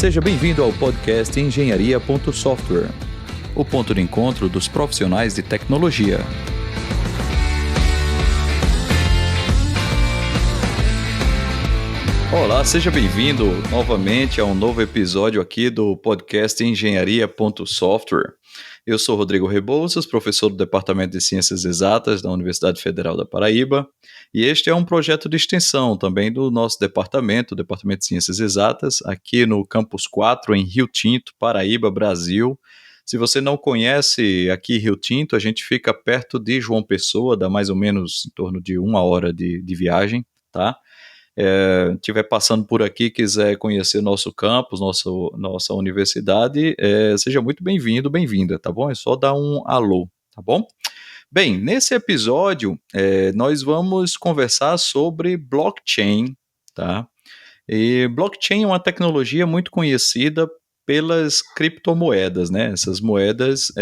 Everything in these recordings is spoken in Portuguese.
Seja bem-vindo ao podcast Engenharia.software, o ponto de encontro dos profissionais de tecnologia. Olá, seja bem-vindo novamente a um novo episódio aqui do podcast Engenharia.software. Eu sou Rodrigo Rebouças, professor do Departamento de Ciências Exatas da Universidade Federal da Paraíba, e este é um projeto de extensão também do nosso departamento, o Departamento de Ciências Exatas, aqui no Campus 4, em Rio Tinto, Paraíba, Brasil. Se você não conhece aqui Rio Tinto, a gente fica perto de João Pessoa, dá mais ou menos em torno de 1 hora de viagem, tá? Estiver passando por aqui, quiser conhecer nosso campus, nossa universidade, seja muito bem-vindo, bem-vinda, tá bom? É só dar um alô, tá bom? Bem, nesse episódio, nós vamos conversar sobre blockchain, tá? E blockchain é uma tecnologia muito conhecida pelas criptomoedas, né? Essas moedas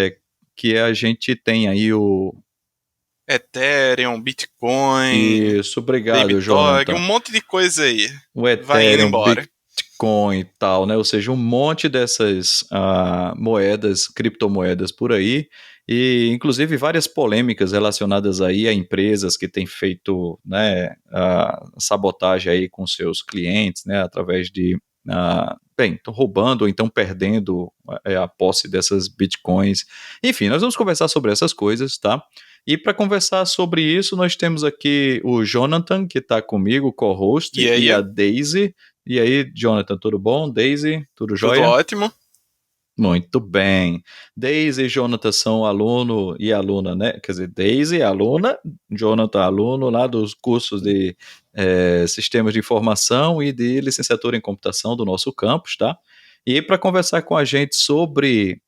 que a gente tem aí Ethereum, Bitcoin, Isso, obrigado, Datadog, Jonathan. um monte de coisa aí. O Vai indo Ethereum, embora. Bitcoin e tal, né? Ou seja, um monte dessas moedas, criptomoedas por aí, e inclusive várias polêmicas relacionadas aí a empresas que têm feito, né, sabotagem aí com seus clientes, né, através de estão roubando ou então perdendo a posse dessas bitcoins. Enfim, nós vamos conversar sobre essas coisas, tá? E para conversar sobre isso, nós temos aqui o Jonathan, que está comigo, co-host, e a Daisy. E aí, Jonathan, tudo bom? Daisy, tudo jóia? Tudo ótimo. Muito bem. Daisy e Jonathan são aluno e aluna, né? Quer dizer, Daisy, aluna, Jonathan, aluno lá dos cursos de Sistemas de Informação e de Licenciatura em Computação do nosso campus, tá? E para conversar com a gente sobre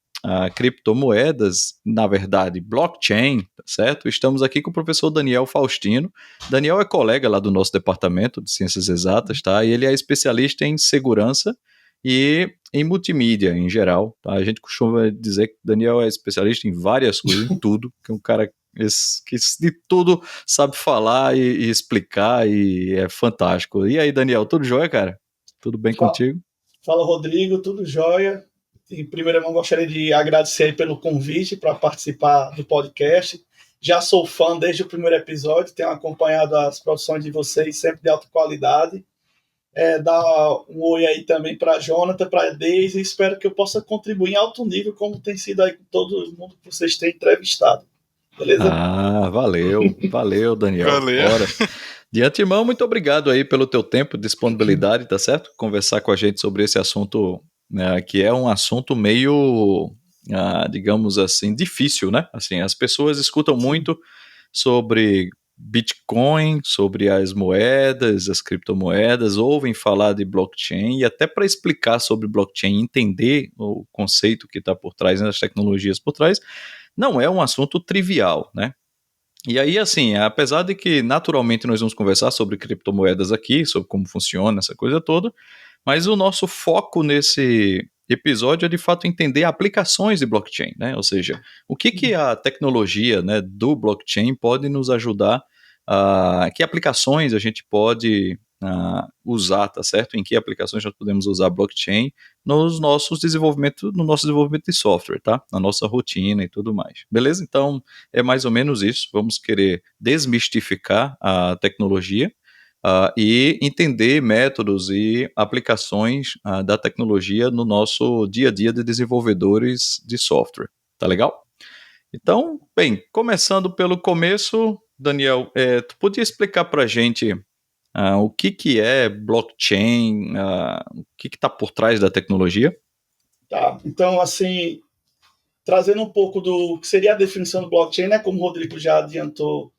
criptomoedas, na verdade, blockchain, tá certo? Estamos aqui com o professor Daniel Faustino. Daniel é colega lá do nosso departamento de Ciências Exatas, tá? E ele é especialista em segurança e em multimídia em geral, tá? A gente costuma dizer que Daniel é especialista em várias coisas, em tudo, que é um cara que de tudo sabe falar e explicar e é fantástico. E aí, Daniel, tudo jóia, cara? Tudo bem contigo? Fala, Rodrigo, tudo jóia? Em primeiro lugar, gostaria de agradecer pelo convite para participar do podcast. Já sou fã desde o primeiro episódio, tenho acompanhado as produções de vocês, sempre de alta qualidade. Dar um oi aí também para a Jonathan, para a Daisy, espero que eu possa contribuir em alto nível, como tem sido aí com todo mundo que vocês têm entrevistado. Beleza? Valeu, Daniel. Valeu. Bora. De antemão, muito obrigado aí pelo teu tempo e disponibilidade, tá certo? Conversar com a gente sobre esse assunto, né, que é um assunto meio, digamos assim, difícil, né? Assim, as pessoas escutam muito sobre Bitcoin, sobre as moedas, as criptomoedas, ouvem falar de blockchain, e até para explicar sobre blockchain, entender o conceito que está por trás, né, as tecnologias por trás, não é um assunto trivial, né? E aí, assim, apesar de que naturalmente nós vamos conversar sobre criptomoedas aqui, sobre como funciona essa coisa toda, mas o nosso foco nesse episódio é de fato entender aplicações de blockchain, né? Ou seja, o que a tecnologia, né, do blockchain pode nos ajudar, que aplicações a gente pode usar, tá certo? Em que aplicações nós podemos usar blockchain no nosso desenvolvimento de software, tá? Na nossa rotina e tudo mais. Beleza? Então, é mais ou menos isso. Vamos querer desmistificar a tecnologia e entender métodos e aplicações da tecnologia no nosso dia a dia de desenvolvedores de software. Tá legal? Então, bem, começando pelo começo, Daniel, tu podia explicar para a gente o que é blockchain, o que está por trás da tecnologia? Tá, então, assim, trazendo um pouco do que seria a definição do blockchain, né, como o Rodrigo já adiantou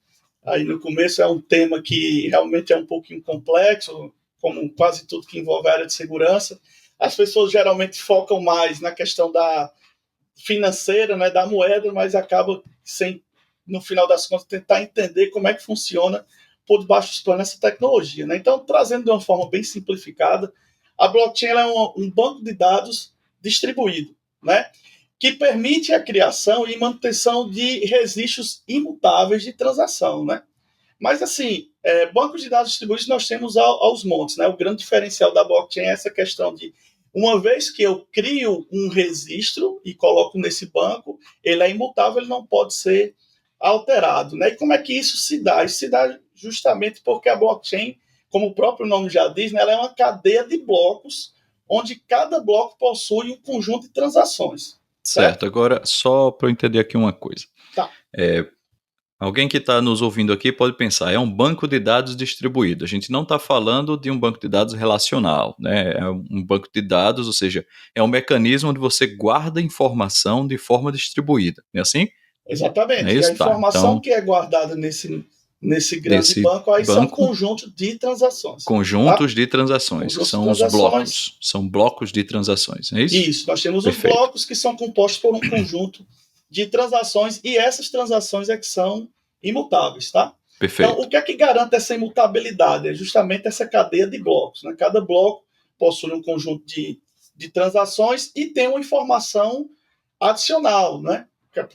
aí no começo, é um tema que realmente é um pouquinho complexo, como quase tudo que envolve a área de segurança. As pessoas geralmente focam mais na questão da financeira, né, da moeda, mas acaba sem, no final das contas, tentar entender como é que funciona por debaixo dos panos essa tecnologia, né? Então, trazendo de uma forma bem simplificada, a blockchain é um banco de dados distribuído, né, que permite a criação e manutenção de registros imutáveis de transação, né? Mas, assim, bancos de dados distribuídos nós temos aos montes, né? O grande diferencial da blockchain é essa questão de Uma vez que eu crio um registro e coloco nesse banco, ele é imutável, ele não pode ser alterado, né? E como é que isso se dá? Isso se dá justamente porque a blockchain, como o próprio nome já diz, né, ela é uma cadeia de blocos, onde cada bloco possui um conjunto de transações. Certo. Agora, só para eu entender aqui uma coisa. Tá. Alguém que está nos ouvindo aqui pode pensar, é um banco de dados distribuído. A gente não está falando de um banco de dados relacional, né? É um banco de dados, ou seja, é um mecanismo onde você guarda informação de forma distribuída. Não é assim? Exatamente. É E a isso? Tá. informação Então, que é guardada nesse grande nesse banco aí são banco, conjuntos de transações. Tá? conjuntos de transações, que Conjuntos de são os transações. blocos. São blocos de transações, é isso? Isso, nós temos os Perfeito. blocos que são compostos por um conjunto de transações e essas transações é que são imutáveis, tá? Perfeito. Então, o que é que garante essa imutabilidade? É justamente essa cadeia de blocos, né? Cada bloco possui um conjunto de transações e tem uma informação adicional, né?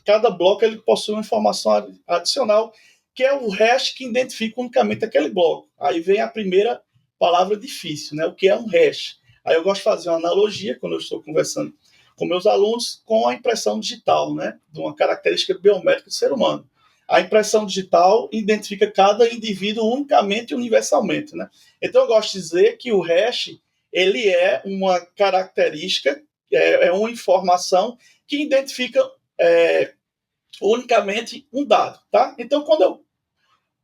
Cada bloco ele possui uma informação adicional que é o hash que identifica unicamente aquele bloco. Aí vem a primeira palavra difícil, né? O que é um hash? Aí eu gosto de fazer uma analogia, quando eu estou conversando com meus alunos, com a impressão digital, né? De uma característica biométrica do ser humano. A impressão digital identifica cada indivíduo unicamente e universalmente, né? Então eu gosto de dizer que o hash, ele é uma característica, é uma informação que identifica unicamente um dado, tá? Então quando eu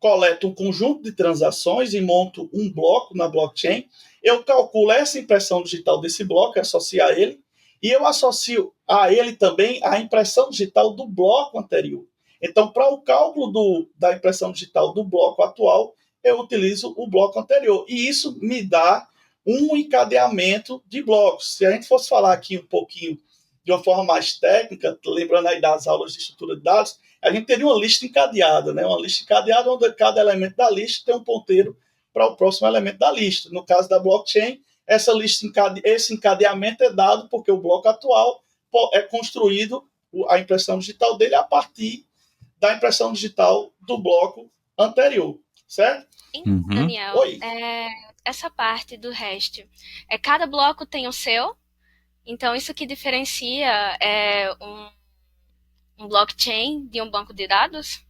coleto um conjunto de transações e monto um bloco na blockchain, eu calculo essa impressão digital desse bloco, associo a ele, e eu associo a ele também a impressão digital do bloco anterior. Então, para o cálculo da impressão digital do bloco atual, eu utilizo o bloco anterior. E isso me dá um encadeamento de blocos. Se a gente fosse falar aqui um pouquinho de uma forma mais técnica, lembrando aí das aulas de estrutura de dados, a gente teria uma lista encadeada, né? Uma lista encadeada onde cada elemento da lista tem um ponteiro para o próximo elemento da lista. No caso da blockchain, esse encadeamento é dado porque o bloco atual é construído, a impressão digital dele, a partir da impressão digital do bloco anterior, certo? Uhum. Daniel, essa parte do REST, cada bloco tem o seu, então isso que diferencia um blockchain de um banco de dados?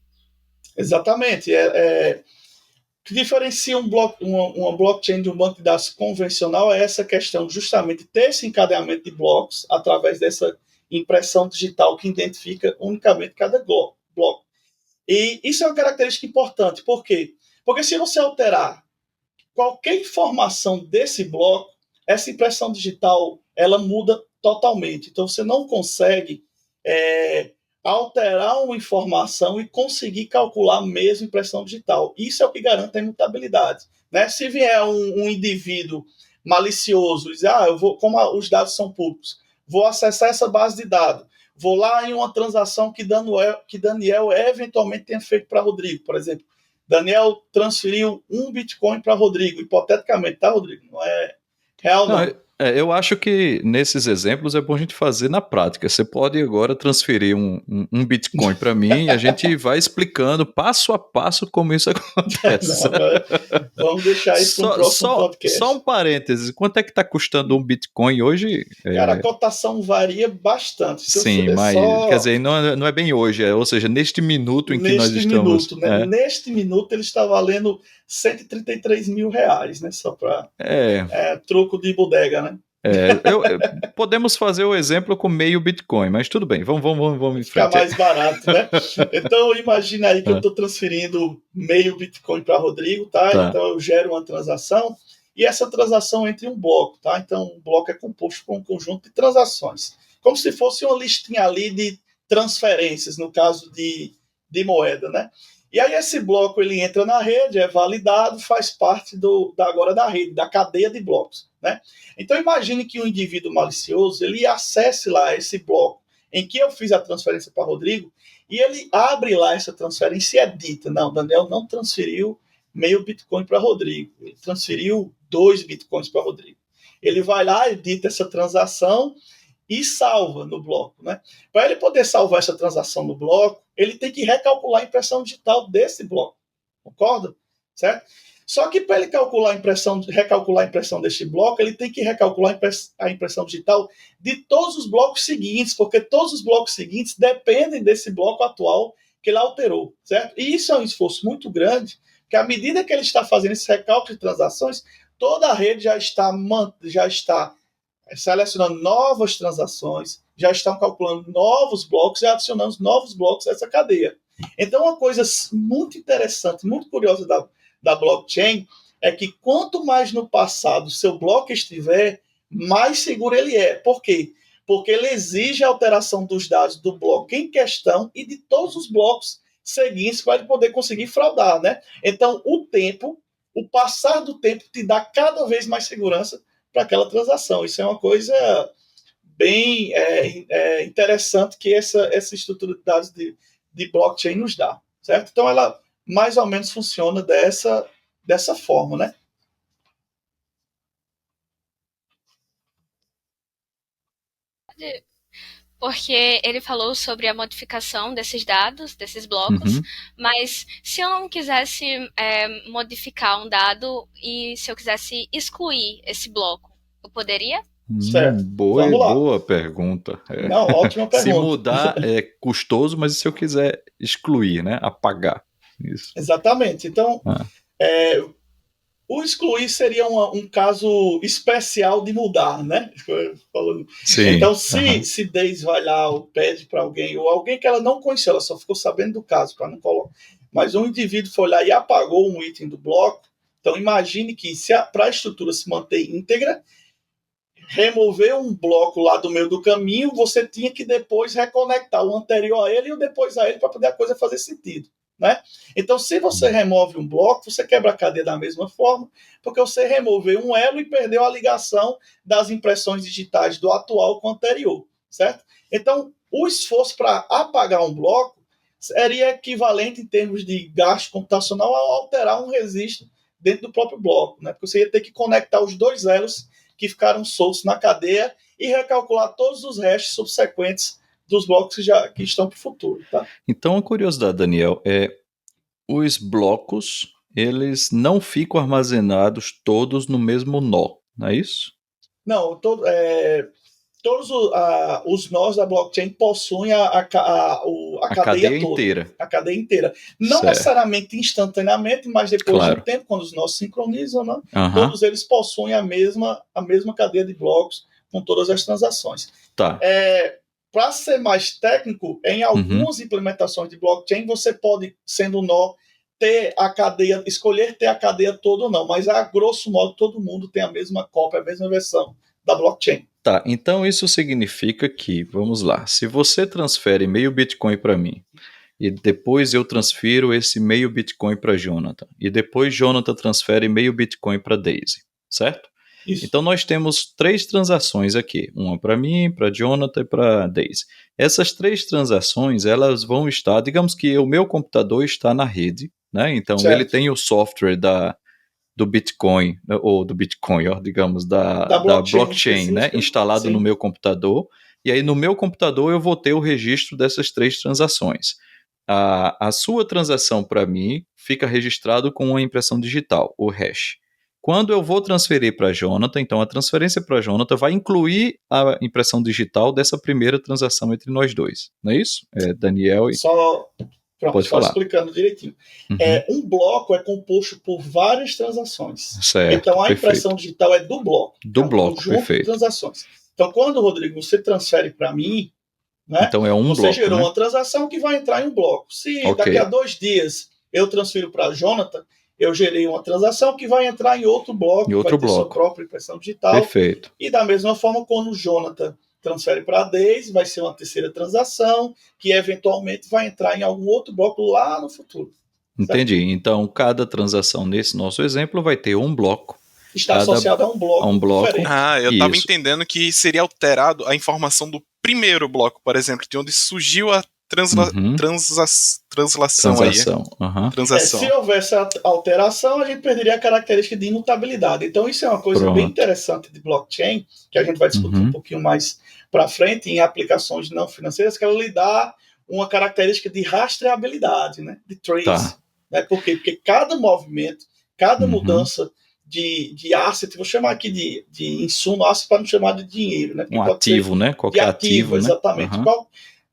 Exatamente. O que diferencia uma blockchain de um banco de dados convencional é essa questão, justamente ter esse encadeamento de blocos através dessa impressão digital que identifica unicamente cada bloco. E isso é uma característica importante. Por quê? Porque se você alterar qualquer informação desse bloco, essa impressão digital ela muda totalmente. Então você não consegue alterar uma informação e conseguir calcular a mesma impressão digital. Isso é o que garante a imutabilidade. Né? Se vier um indivíduo malicioso e dizer, como os dados são públicos, vou acessar essa base de dados, vou lá em uma transação que Daniel eventualmente tenha feito para Rodrigo, por exemplo. Daniel transferiu um Bitcoin para Rodrigo, hipoteticamente, tá, Rodrigo? Não é real, não. Eu acho que nesses exemplos é bom a gente fazer na prática. Você pode agora transferir um Bitcoin para mim e a gente vai explicando passo a passo como isso acontece. Não, vamos deixar isso para o próximo podcast. Só um parênteses. Quanto é que está custando um Bitcoin hoje? Cara, a cotação varia bastante. Sim, mas quer dizer, não é bem hoje, ou seja, neste minuto em que nós estamos... Neste minuto ele está valendo R$133 mil, né? Só para troco de bodega, né? Podemos fazer o exemplo com meio Bitcoin, mas tudo bem, vamos em frente. Ficar mais barato, né? Então imagina aí que eu estou transferindo meio Bitcoin para Rodrigo, tá? Então eu gero uma transação e essa transação entra em um bloco, tá? Então um bloco é composto por um conjunto de transações, como se fosse uma listinha ali de transferências, no caso de moeda, né? E aí esse bloco ele entra na rede, é validado, faz parte agora da rede, da cadeia de blocos, né? Então imagine que um indivíduo malicioso ele acesse lá esse bloco em que eu fiz a transferência para Rodrigo e ele abre lá essa transferência e edita. Não, Daniel não transferiu meio Bitcoin para Rodrigo, ele transferiu 2 Bitcoins para Rodrigo. Ele vai lá, edita essa transação e salva no bloco, né? Para ele poder salvar essa transação no bloco, ele tem que recalcular a impressão digital desse bloco, concorda? certo? Só que para ele recalcular a impressão deste bloco, ele tem que recalcular a impressão digital de todos os blocos seguintes, porque todos os blocos seguintes dependem desse bloco atual que ele alterou, certo? E isso é um esforço muito grande, que à medida que ele está fazendo esse recálculo de transações, toda a rede já está selecionando novas transações, já estão calculando novos blocos e adicionando novos blocos a essa cadeia. Então, uma coisa muito interessante, muito curiosa da blockchain é que quanto mais no passado o seu bloco estiver, mais seguro ele é. Por quê? Porque ele exige a alteração dos dados do bloco em questão e de todos os blocos seguintes para ele poder conseguir fraudar, né? Então, o passar do tempo te dá cada vez mais segurança para aquela transação. Isso é uma coisa bem interessante que essa estrutura de dados de blockchain nos dá, certo? Então, ela mais ou menos funciona dessa forma, né? Porque ele falou sobre a modificação desses dados, desses blocos, mas se eu não quisesse modificar um dado e se eu quisesse excluir esse bloco, eu poderia? Certo. Vamos lá. Boa pergunta. Não, ótima pergunta. Se mudar é custoso, mas e se eu quiser excluir, né? Apagar. Isso. Exatamente. Então, o excluir seria um caso especial de mudar, né? Sim. Então, se Daisy vai lá ou pede para alguém, ou alguém que ela não conheceu, ela só ficou sabendo do caso, para não colocar. Mas um indivíduo foi lá e apagou um item do bloco, então imagine que para a estrutura se manter íntegra, remover um bloco lá do meio do caminho, você tinha que depois reconectar o anterior a ele e o depois a ele para poder a coisa fazer sentido, né? Então, se você remove um bloco, você quebra a cadeia da mesma forma, porque você removeu um elo e perdeu a ligação das impressões digitais do atual com o anterior, certo? Então, o esforço para apagar um bloco seria equivalente em termos de gasto computacional a alterar um registro dentro do próprio bloco, né? Porque você ia ter que conectar os dois elos que ficaram soltos na cadeia e recalcular todos os restos subsequentes dos blocos que estão para o futuro. Tá? Então, a curiosidade, Daniel, os blocos, eles não ficam armazenados todos no mesmo nó, não é isso? Não, todos os nós da blockchain possuem a cadeia toda. Inteira. A cadeia inteira. Não necessariamente instantaneamente, mas depois de um tempo, quando os nós sincronizam, né, todos eles possuem a mesma cadeia de blocos com todas as transações. Tá. Para ser mais técnico, em algumas implementações de blockchain, você pode, sendo nó, escolher ter a cadeia toda ou não, mas a grosso modo todo mundo tem a mesma cópia, a mesma versão da blockchain. Tá, então isso significa que, vamos lá, se você transfere meio Bitcoin para mim, e depois eu transfiro esse meio Bitcoin para Jonathan, e depois Jonathan transfere meio Bitcoin para Daisy, certo? Isso. Então nós temos 3 transações aqui, uma para mim, para Jonathan e para Daisy. Essas 3 transações, elas vão estar, digamos que o meu computador está na rede, né? Então ele tem o software do Bitcoin, ou do Bitcoin, digamos, da blockchain, né? Instalado no meu computador, e aí no meu computador eu vou ter o registro dessas 3 transações. A sua transação para mim fica registrado com uma impressão digital, o hash. Quando eu vou transferir para Jonathan, então a transferência para Jonathan vai incluir a impressão digital dessa primeira transação entre nós dois, não é isso? Daniel e... Só falar. Explicando direitinho. Um bloco é composto por várias transações. Certo, então a impressão digital é do bloco. Do bloco, conjunto perfeito. De transações. Então quando, Rodrigo, você transfere para mim, né, então é um você bloco, gerou né? uma transação que vai entrar em um bloco. Se daqui a 2 dias eu transfiro para Jonathan, eu gerei uma transação que vai entrar em outro bloco, vai ter sua própria impressão digital. Perfeito. E da mesma forma, quando o Jonathan transfere para a Daisy, vai ser uma terceira transação, que eventualmente vai entrar em algum outro bloco lá no futuro. Entendi. Certo? Então, cada transação nesse nosso exemplo vai ter um bloco. Está associado a um bloco diferente. Eu estava entendendo que seria alterado a informação do primeiro bloco, por exemplo, de onde surgiu a translação aí. Transação. Se houvesse alteração, a gente perderia a característica de imutabilidade. Então, isso é uma coisa bem interessante de blockchain, que a gente vai discutir um pouquinho mais para frente, em aplicações não financeiras, que ela lhe dá uma característica de rastreabilidade, né? De trace. Tá. Né? Por quê? Porque cada movimento, cada mudança de asset, vou chamar aqui de insumo, asset para não chamar de dinheiro. Né? Um ativo, né? Qualquer ativo, exatamente. Né?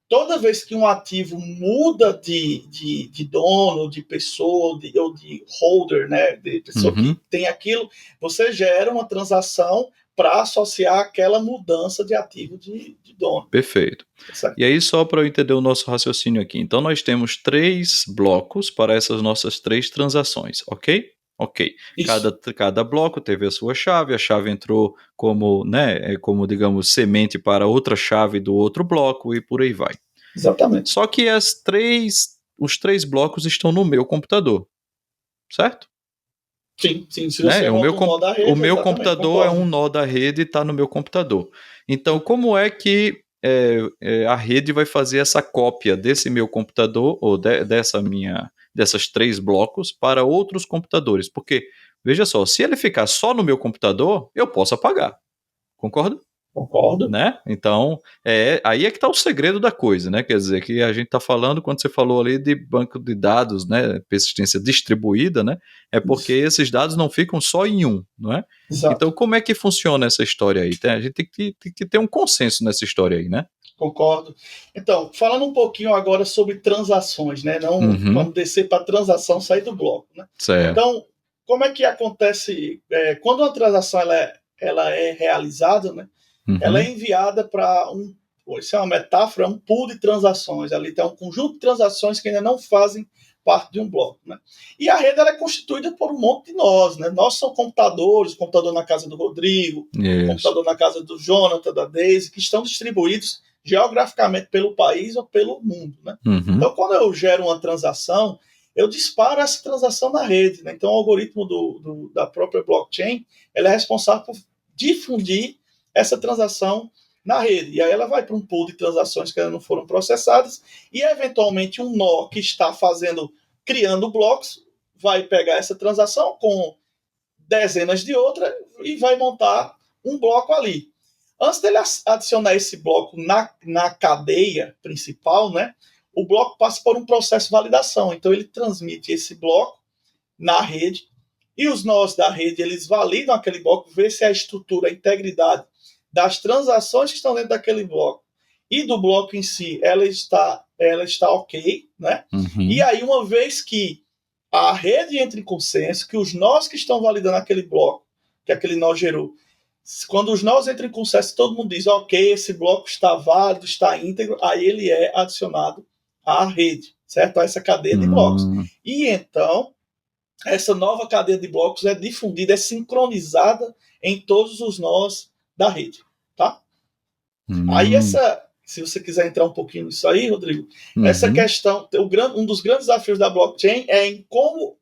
Toda vez que um ativo muda de dono, de pessoa, ou de holder, né, de pessoa que tem aquilo, você gera uma transação para associar aquela mudança de ativo de dono. Perfeito. Certo. E aí, só para eu entender o nosso raciocínio aqui. Então, nós temos 3 blocos para essas nossas 3 transações, ok? Ok. Cada bloco teve a sua chave, a chave entrou como, né, como, digamos, semente para outra chave do outro bloco e por aí vai. Exatamente. Só que os 3 blocos estão no meu computador, certo? Sim. Se você monta um nó da rede, o meu computador é um nó da rede e está no meu computador. Então, como é que a rede vai fazer essa cópia desse meu computador ou dessas 3 blocos para outros computadores? Porque, veja só, se ele ficar só no meu computador, eu posso apagar. Concorda? Concordo. Né? Então, aí é que está o segredo da coisa, né? Quer dizer, que a gente está falando, quando você falou ali de banco de dados, né? Persistência distribuída, né? É porque esses dados não ficam só em um, não é? Exato. Então, como é que funciona essa história aí? A gente tem que ter um consenso nessa história aí, né? Concordo. Então, falando um pouquinho agora sobre transações, né? Não vamos descer para transação, sair do bloco, né? Certo. Então, como é que acontece quando uma transação ela é realizada, né? Ela é enviada para isso é uma metáfora, um pool de transações. Ali tem um conjunto de transações que ainda não fazem parte de um bloco, né? E a rede ela é constituída por um monte de nós, né? Nós somos computadores, computador na casa do Rodrigo, computador na casa do Jonathan, da Daisy, que estão distribuídos geograficamente pelo país ou pelo mundo, né? Então, quando eu gero uma transação, eu disparo essa transação na rede, né? Então, o algoritmo da própria blockchain, ela é responsável por difundir essa transação na rede. E aí ela vai para um pool de transações que ainda não foram processadas e, eventualmente, um nó que está criando blocos, vai pegar essa transação com dezenas de outras e vai montar um bloco ali. Antes dele adicionar esse bloco na cadeia principal, né, o bloco passa por um processo de validação. Então, ele transmite esse bloco na rede e os nós da rede, eles validam aquele bloco, vê se a estrutura, a integridade das transações que estão dentro daquele bloco e do bloco em si, ela está ok, né? E aí, uma vez que a rede entra em consenso, que os nós que estão validando aquele bloco, que aquele nó gerou, quando os nós entram em consenso, todo mundo diz, ok, esse bloco está válido, está íntegro, aí ele é adicionado à rede, certo? A essa cadeia de blocos. E então, essa nova cadeia de blocos é difundida, é sincronizada em todos os nós da rede, tá? Aí se você quiser entrar um pouquinho nisso aí, Rodrigo, essa questão, um dos grandes desafios da blockchain é em como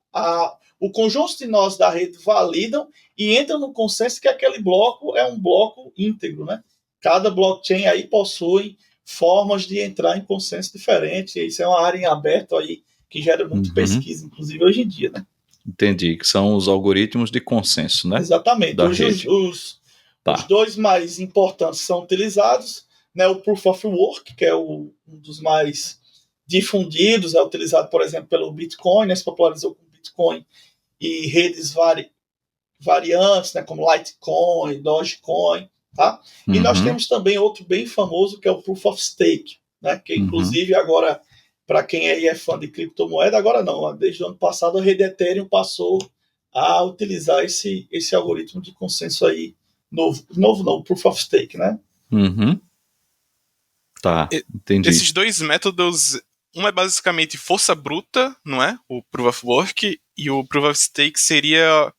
o conjunto de nós da rede validam e entram no consenso que aquele bloco é um bloco íntegro, né? Cada blockchain aí possui formas de entrar em consenso diferentes, e isso é uma área em aberto aí que gera muita pesquisa, inclusive hoje em dia, né? Entendi, que são os algoritmos de consenso, né? Exatamente. Hoje os 2 mais importantes são utilizados, né? O Proof of Work, que é um dos mais difundidos, é utilizado, por exemplo, pelo Bitcoin, né? Se popularizou com o Bitcoin e redes variantes, né? Como Litecoin, Dogecoin, tá? E nós temos também outro bem famoso, que é o Proof of Stake, né? Que inclusive agora, para quem aí é fã de criptomoeda, agora não, desde o ano passado a rede Ethereum passou a utilizar esse algoritmo de consenso aí novo não, Proof of Stake, né? Tá, entendi. Esses 2 métodos, um é basicamente força bruta, não é? O Proof of Work, e o Proof of Stake seria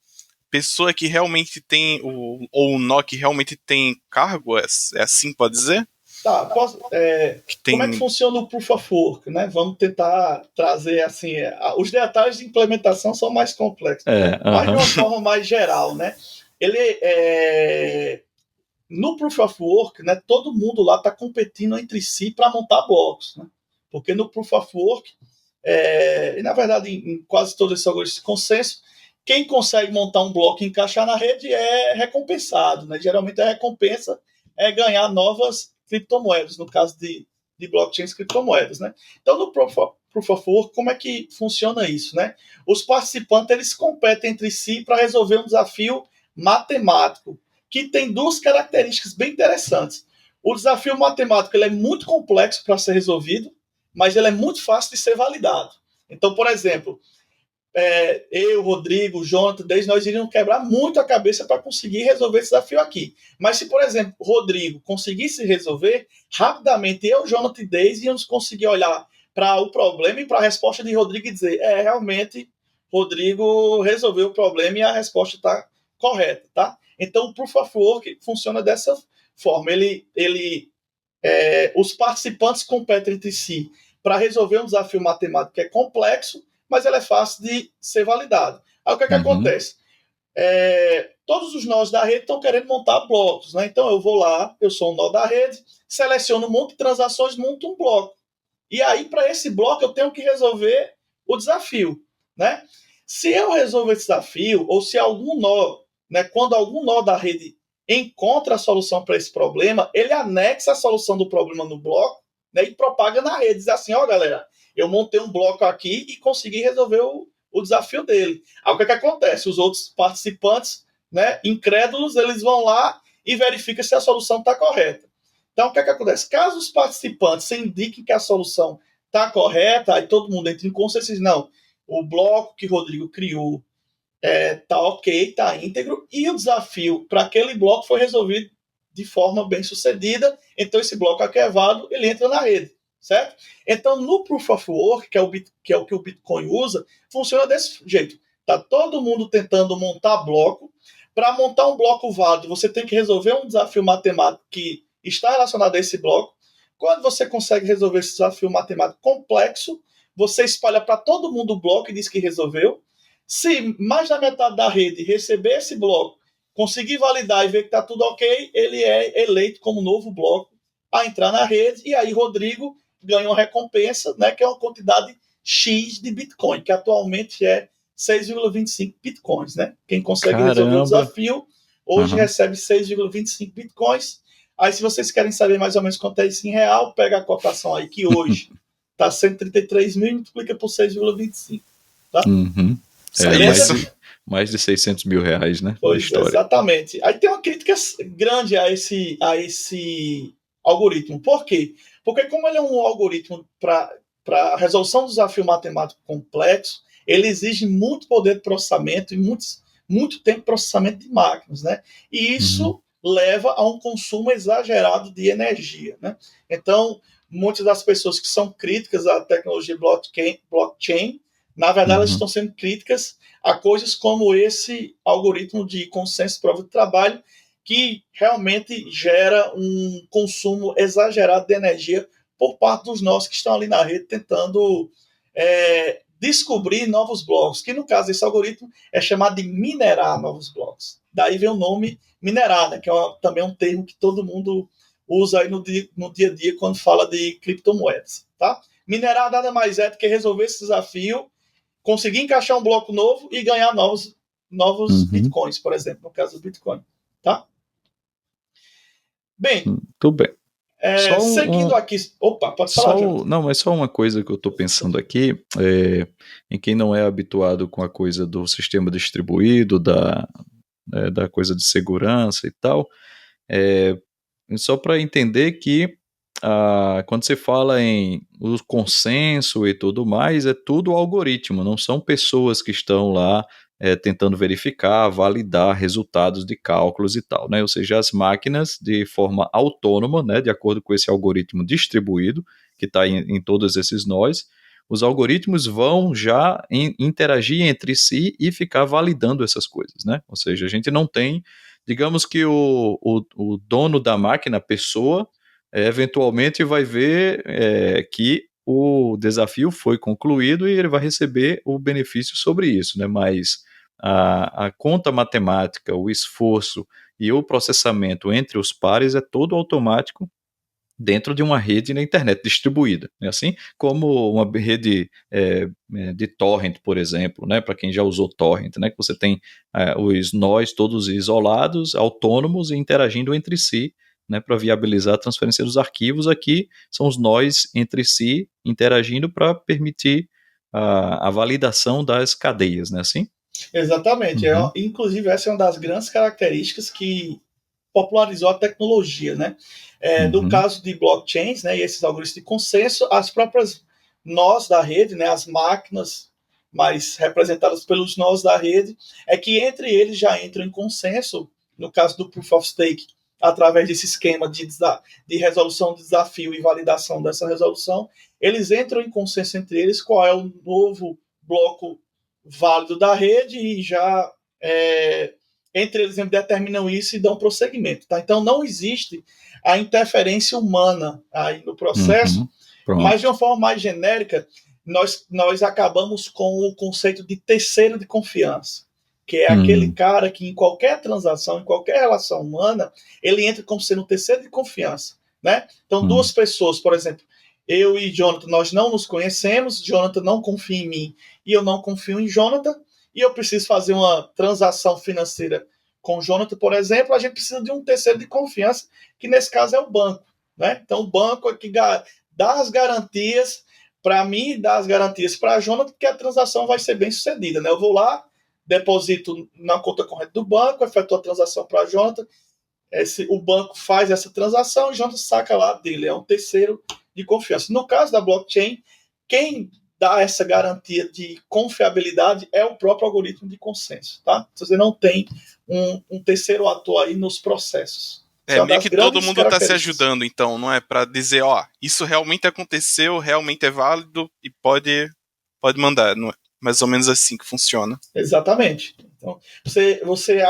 pessoa que realmente tem, ou o nó que realmente tem cargo, é assim pode dizer? Tá, como é que funciona o Proof of Work, né? Vamos tentar trazer, assim, os detalhes de implementação são mais complexos, mas de uma forma mais geral, né? No Proof of Work, né, todo mundo lá está competindo entre si para montar blocos, né? Porque no Proof of Work, e na verdade em quase todos esses algoritmos de consenso, quem consegue montar um bloco e encaixar na rede é recompensado, né? Geralmente a recompensa é ganhar novas criptomoedas, no caso de blockchains, criptomoedas, né? Então no Proof Proof of Work, como é que funciona isso, né? Os participantes, eles competem entre si para resolver um desafio matemático, que tem duas características bem interessantes. O desafio matemático ele é muito complexo para ser resolvido, mas ele é muito fácil de ser validado. Então, por exemplo, eu, Rodrigo, Jonathan, nós iríamos quebrar muito a cabeça para conseguir resolver esse desafio aqui. Mas se, por exemplo, Rodrigo conseguisse resolver, rapidamente eu, Jonathan e Deise íamos conseguir olhar para o problema e para a resposta de Rodrigo e dizer, realmente, Rodrigo resolveu o problema e a resposta está correta, tá? Então, o Proof of Work funciona dessa forma. Os participantes competem entre si para resolver um desafio matemático que é complexo, mas ele é fácil de ser validado. Aí o que acontece? Todos os nós da rede estão querendo montar blocos, né? Então eu vou lá, eu sou um nó da rede, seleciono um monte de transações, monto um bloco. E aí, para esse bloco, eu tenho que resolver o desafio, né? Se eu resolvo esse desafio, ou se algum nó, né, quando algum nó da rede encontra a solução para esse problema, ele anexa a solução do problema no bloco, né, e propaga na rede. Diz assim, galera, eu montei um bloco aqui e consegui resolver o desafio dele. Aí o que acontece? Os outros participantes, né, incrédulos, eles vão lá e verificam se a solução está correta. Então, o que acontece? Caso os participantes indiquem que a solução está correta, aí todo mundo entra em consenso e diz, não, o bloco que Rodrigo criou está ok, está íntegro, e o desafio para aquele bloco foi resolvido de forma bem sucedida, então esse bloco aqui é válido, ele entra na rede, certo? Então, no Proof of Work, que é o que o Bitcoin usa, funciona desse jeito. Está todo mundo tentando montar bloco. Para montar um bloco válido, você tem que resolver um desafio matemático que está relacionado a esse bloco. Quando você consegue resolver esse desafio matemático complexo, você espalha para todo mundo o bloco e diz que resolveu. Se mais da metade da rede receber esse bloco, conseguir validar e ver que está tudo ok, ele é eleito como novo bloco a entrar na rede, e aí Rodrigo ganha uma recompensa, né, que é uma quantidade X de Bitcoin, que atualmente é 6,25 Bitcoins. Né? Quem consegue resolver o desafio, hoje recebe 6,25 Bitcoins. Aí, se vocês querem saber mais ou menos quanto é isso em real, pega a cotação aí, que hoje está 133 mil e multiplica por 6,25. Tá? Mais de 600 mil reais, né? Pois, exatamente. Aí tem uma crítica grande a esse algoritmo. Por quê? Porque como ele é um algoritmo para resolução do desafio matemático complexo, ele exige muito poder de processamento e muito tempo de processamento de máquinas, né? E isso leva a um consumo exagerado de energia, né? Então, muitas das pessoas que são críticas à tecnologia blockchain, na verdade, elas estão sendo críticas a coisas como esse algoritmo de consenso prova de trabalho, que realmente gera um consumo exagerado de energia por parte dos nossos que estão ali na rede tentando descobrir novos blocos, que no caso desse algoritmo é chamado de minerar novos blocos. Daí vem o nome minerar, né, que é também um termo que todo mundo usa aí no dia a dia quando fala de criptomoedas. Tá? Minerar nada mais é do que resolver esse desafio, conseguir encaixar um bloco novo e ganhar novos bitcoins, por exemplo, no caso do Bitcoin. Tá? Bem, tudo bem. Seguindo aqui... Opa, pode falar, Jonathan. Não, mas só uma coisa que eu estou pensando aqui, em quem não é habituado com a coisa do sistema distribuído, da coisa de segurança e tal, só para entender que quando você fala em o consenso e tudo mais, é tudo algoritmo, não são pessoas que estão lá tentando verificar, validar resultados de cálculos e tal, né? Ou seja, as máquinas de forma autônoma, né, de acordo com esse algoritmo distribuído, que está em todos esses nós, os algoritmos vão já interagir entre si e ficar validando essas coisas, né? Ou seja, a gente não tem, digamos que o dono da máquina, a pessoa, eventualmente vai ver que o desafio foi concluído e ele vai receber o benefício sobre isso, né? Mas a conta matemática, o esforço e o processamento entre os pares é todo automático dentro de uma rede na internet distribuída, né? Assim como uma rede de torrent, por exemplo, né? Para quem já usou torrent, né? Que você tem os nós todos isolados, autônomos e interagindo entre si né, para viabilizar a transferência dos arquivos. Aqui são os nós entre si interagindo para permitir a validação das cadeias, né, assim? Exatamente. Inclusive, essa é uma das grandes características que popularizou a tecnologia, né? No caso de blockchains, né, e esses algoritmos de consenso, as próprias nós da rede, né, as máquinas mais representadas pelos nós da rede, é que entre eles já entram em consenso, no caso do Proof of Stake, através desse esquema de resolução de desafio e validação dessa resolução, eles entram em consenso entre eles qual é o novo bloco válido da rede e já entre eles determinam isso e dão prosseguimento. Tá? Então não existe a interferência humana aí no processo, mas de uma forma mais genérica, nós acabamos com o conceito de terceiro de confiança, que é aquele cara que em qualquer transação, em qualquer relação humana, ele entra como sendo um terceiro de confiança. Né? Então duas pessoas, por exemplo, eu e Jonathan, nós não nos conhecemos, Jonathan não confia em mim e eu não confio em Jonathan, e eu preciso fazer uma transação financeira com Jonathan, por exemplo, a gente precisa de um terceiro de confiança, que nesse caso é o banco. Né? Então o banco é que dá as garantias para mim e dá as garantias para Jonathan que a transação vai ser bem sucedida. Né? Eu vou lá, deposito na conta corrente do banco, efetuo a transação para Jonathan, o banco faz essa transação e Jonathan saca lá dele, é um terceiro de confiança. No caso da blockchain, quem dá essa garantia de confiabilidade é o próprio algoritmo de consenso. Tá? Você não tem um terceiro ator aí nos processos. Meio que todo mundo está se ajudando, então, não é? Para dizer, isso realmente aconteceu, realmente é válido e pode mandar, não é? Mais ou menos assim que funciona. Exatamente. Então, você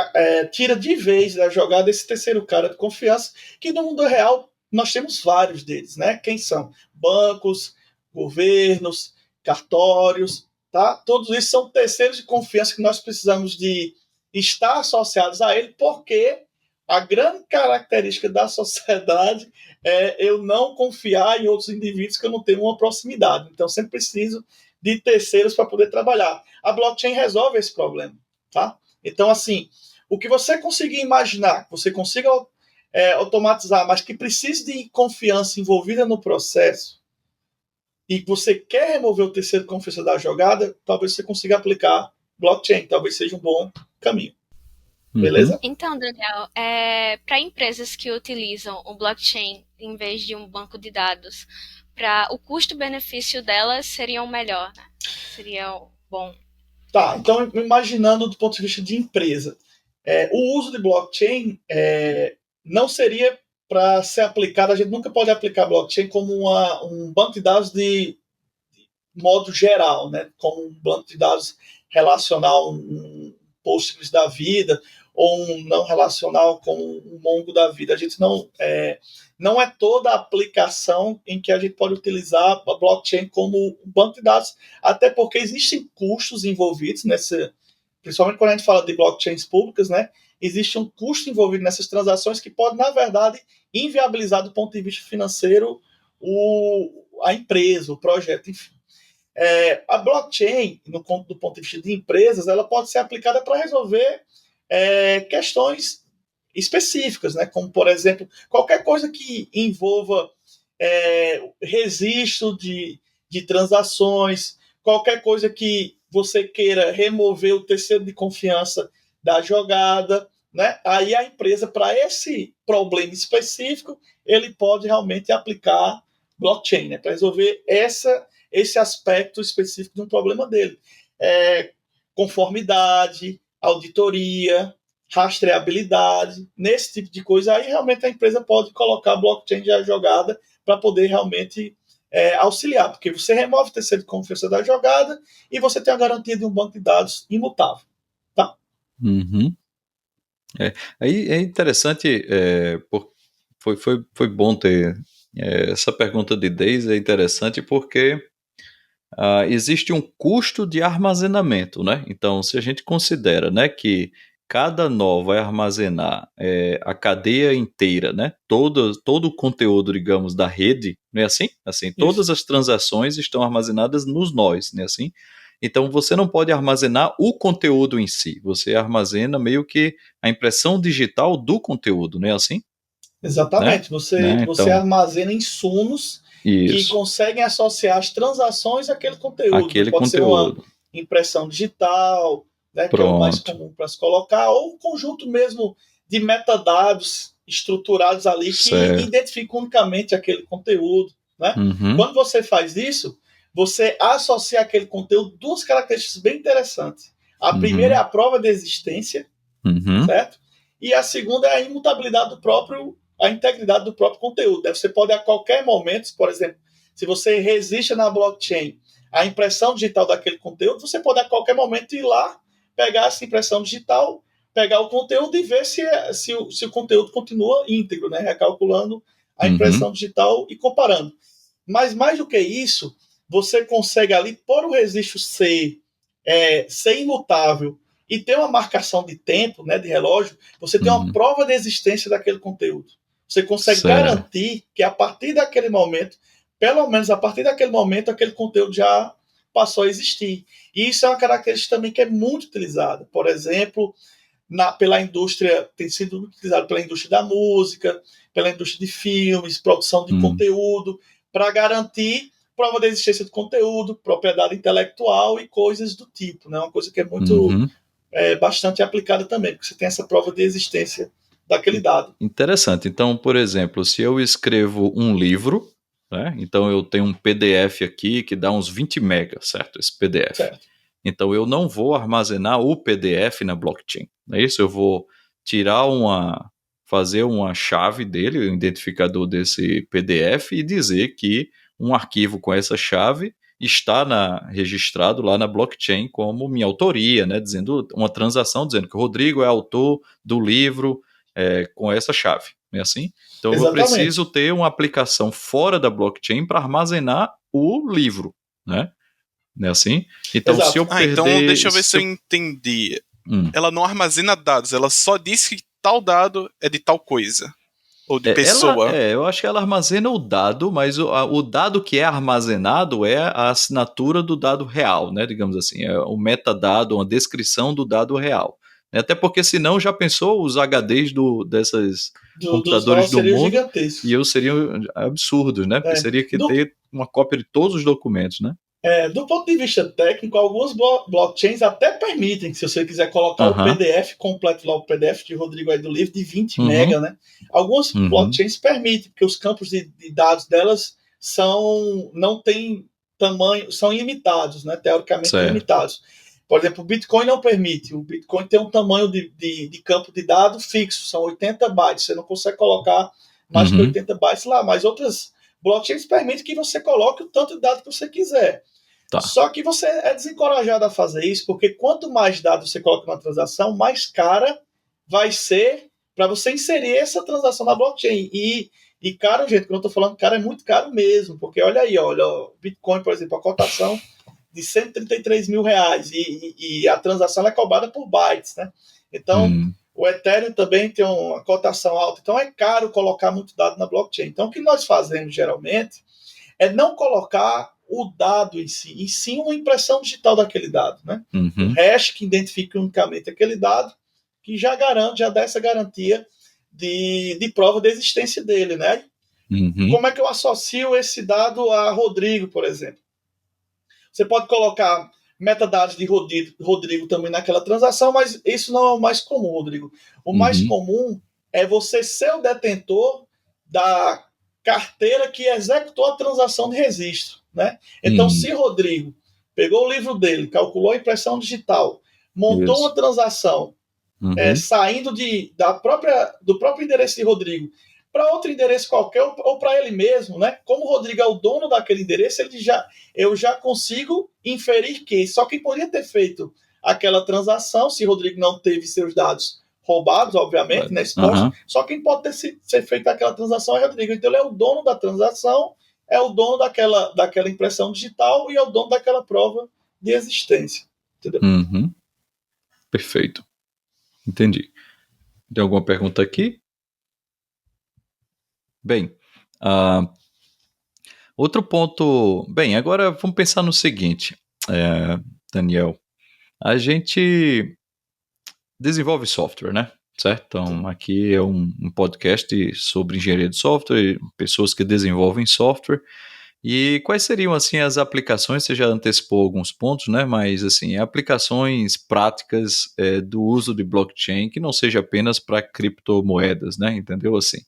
tira de vez da jogada esse terceiro cara de confiança, que no mundo real nós temos vários deles, né? Quem são? Bancos, governos, cartórios, tá? Todos esses são terceiros de confiança que nós precisamos de estar associados a ele, porque a grande característica da sociedade é eu não confiar em outros indivíduos que eu não tenho uma proximidade. Então, sempre preciso de terceiros para poder trabalhar. A blockchain resolve esse problema. Tá? Então, assim, o que você conseguir imaginar, que você consiga automatizar, mas que precise de confiança envolvida no processo, e que você quer remover o terceiro de confiança da jogada, talvez você consiga aplicar blockchain, talvez seja um bom caminho. Beleza? Então, Daniel, para empresas que utilizam o blockchain em vez de um banco de dados, o custo-benefício delas seria o melhor, né? Seria bom. Tá, então imaginando do ponto de vista de empresa, o uso de blockchain não seria para ser aplicado, a gente nunca pode aplicar blockchain como um banco de dados de modo geral, né? Como um banco de dados relacional, um Postgres da vida, ou um não relacional com um Mongo da vida. A gente não é toda a aplicação em que a gente pode utilizar a blockchain como um banco de dados, até porque existem custos envolvidos principalmente quando a gente fala de blockchains públicas, né? Existe um custo envolvido nessas transações que pode, na verdade, inviabilizar do ponto de vista financeiro a empresa, o projeto, enfim. A blockchain, do ponto de vista de empresas, ela pode ser aplicada para resolver questões específicas, né? Como, por exemplo, qualquer coisa que envolva registro de transações, qualquer coisa que você queira remover o terceiro de confiança da jogada, né? Aí a empresa, para esse problema específico, ele pode realmente aplicar blockchain, né? Para resolver esse aspecto específico de um problema dele. Conformidade, auditoria, rastreabilidade, nesse tipo de coisa, aí realmente a empresa pode colocar blockchain já jogada para poder realmente auxiliar, porque você remove o terceiro de confiança da jogada e você tem a garantia de um banco de dados imutável. Tá? Aí é interessante, foi bom ter essa pergunta de Deise, é interessante porque existe um custo de armazenamento, né? Então, se a gente considera, né, que cada nó vai armazenar a cadeia inteira, né? Todo o conteúdo, digamos, da rede, não é assim? Assim, todas as transações estão armazenadas nos nós, não é assim? Então, você não pode armazenar o conteúdo em si, você armazena meio que a impressão digital do conteúdo, não é assim? Exatamente. Né? Você Então, armazena insumos que isso, conseguem associar as transações àquele conteúdo, né? aquele Pode ser uma conteúdo. impressão digital, né, que é o mais Pronto. comum para se colocar, ou um conjunto mesmo de metadados estruturados ali que Certo. identificam unicamente aquele conteúdo, né? Uhum, Quando você faz isso, você associa aquele conteúdo duas características bem interessantes. A primeira é uhum, a prova de existência, uhum, certo? E a segunda é a imutabilidade do próprio, a integridade do próprio conteúdo. Você pode a qualquer momento, por exemplo, se você registra na blockchain a impressão digital daquele conteúdo, você pode a qualquer momento ir lá, pegar essa impressão digital, pegar o conteúdo e ver se o conteúdo continua íntegro, né? Recalculando a uhum. impressão digital e comparando. Mas mais do que isso, você consegue ali, por o registro ser imutável e ter uma marcação de tempo, né, de relógio, você tem uma Uhum. prova de existência daquele conteúdo. Você consegue Certo. garantir que a partir daquele momento, pelo menos a partir daquele momento, aquele conteúdo já passou a existir. E isso é uma característica também que é muito utilizada. Por exemplo, pela indústria, tem sido utilizado pela indústria da música, pela indústria de filmes, produção de Uhum. conteúdo, para garantir prova da existência de conteúdo, propriedade intelectual e coisas do tipo, né? Uma coisa que é muito Uhum. bastante aplicada também, porque você tem essa prova de existência daquele dado. Interessante. Então, por exemplo, se eu escrevo um livro, né? Então eu tenho um PDF aqui que dá uns 20 megas, certo? Esse PDF. Certo. Então eu não vou armazenar o PDF na blockchain. Não é isso? Eu vou fazer uma chave dele, o identificador desse PDF e dizer que um arquivo com essa chave está registrado lá na blockchain como minha autoria, né? Dizendo uma transação, dizendo que o Rodrigo é autor do livro com essa chave. É assim? Então eu preciso Exatamente. ter uma aplicação fora da blockchain para armazenar o livro, né? Não é assim? Então, se eu Exato. Então perder. deixa eu ver se eu entendi. Hum. Ela não armazena dados, ela só diz que tal dado é de tal coisa. Ou de pessoa. Eu acho que ela armazena o dado, mas o dado que é armazenado é a assinatura do dado real, né? Digamos assim, é o metadado, uma descrição do dado real. Até porque senão já pensou os HDs desses Dos computadores nós do seria mundo gigantesco. e eu seriam absurdos, né? Porque seria que Do, ter uma cópia de todos os documentos, né? do ponto de vista técnico, algumas blockchains até permitem, se você quiser colocar o Aham. PDF completo lá, o PDF de Rodrigo aí do livro, de 20 Uhum. mega, né? Algumas Uhum. blockchains permitem, porque os campos de dados delas não têm tamanho, são ilimitados, né? Teoricamente Certo. ilimitados. Por exemplo, o Bitcoin não permite. O Bitcoin tem um tamanho de campo de dado fixo, são 80 bytes. Você não consegue colocar mais que Uhum. 80 bytes lá, mas outras blockchains permitem que você coloque o tanto de dado que você quiser. Tá. Só que você é desencorajado a fazer isso, porque quanto mais dados você coloca na transação, mais cara vai ser para você inserir essa transação na blockchain. E caro, gente, quando eu estou falando caro, é muito caro mesmo, porque olha aí, olha, o Bitcoin, por exemplo, a cotação de 133 mil reais e a transação é cobrada por bytes, né? Então, o Ethereum também tem uma cotação alta, então é caro colocar muito dado na blockchain. Então, o que nós fazemos geralmente é não colocar o dado em si, e sim uma impressão digital daquele dado, né? Um hash que identifique unicamente aquele dado, que já dá essa garantia de prova de existência dele, né? Como é que eu associo esse dado a Rodrigo, por exemplo? Você pode colocar metadados de Rodrigo também naquela transação, mas isso não é o mais comum, Rodrigo. O mais comum é você ser o detentor da carteira que executou a transação de registro, né? Então, se Rodrigo pegou o livro dele, calculou a impressão digital, montou uma transação saindo do próprio endereço de Rodrigo para outro endereço qualquer ou para ele mesmo, né? Como o Rodrigo é o dono daquele endereço, eu já consigo inferir que só quem poderia ter feito aquela transação, se Rodrigo não teve seus dados roubados, obviamente, né, expostos, só quem pode ser feito aquela transação é Rodrigo. Então ele é o dono da transação, é o dono daquela impressão digital e é o dono daquela prova de existência. Entendeu? Perfeito. Entendi. Tem alguma pergunta aqui? Bem, outro ponto... Bem, agora vamos pensar no seguinte, Daniel. A gente desenvolve software, né? certo? Então, aqui é um podcast sobre engenharia de software, pessoas que desenvolvem software. E quais seriam, assim, as aplicações? Você já antecipou alguns pontos, né? Mas, assim, aplicações práticas do uso de blockchain que não seja apenas para criptomoedas, né? Entendeu? Assim,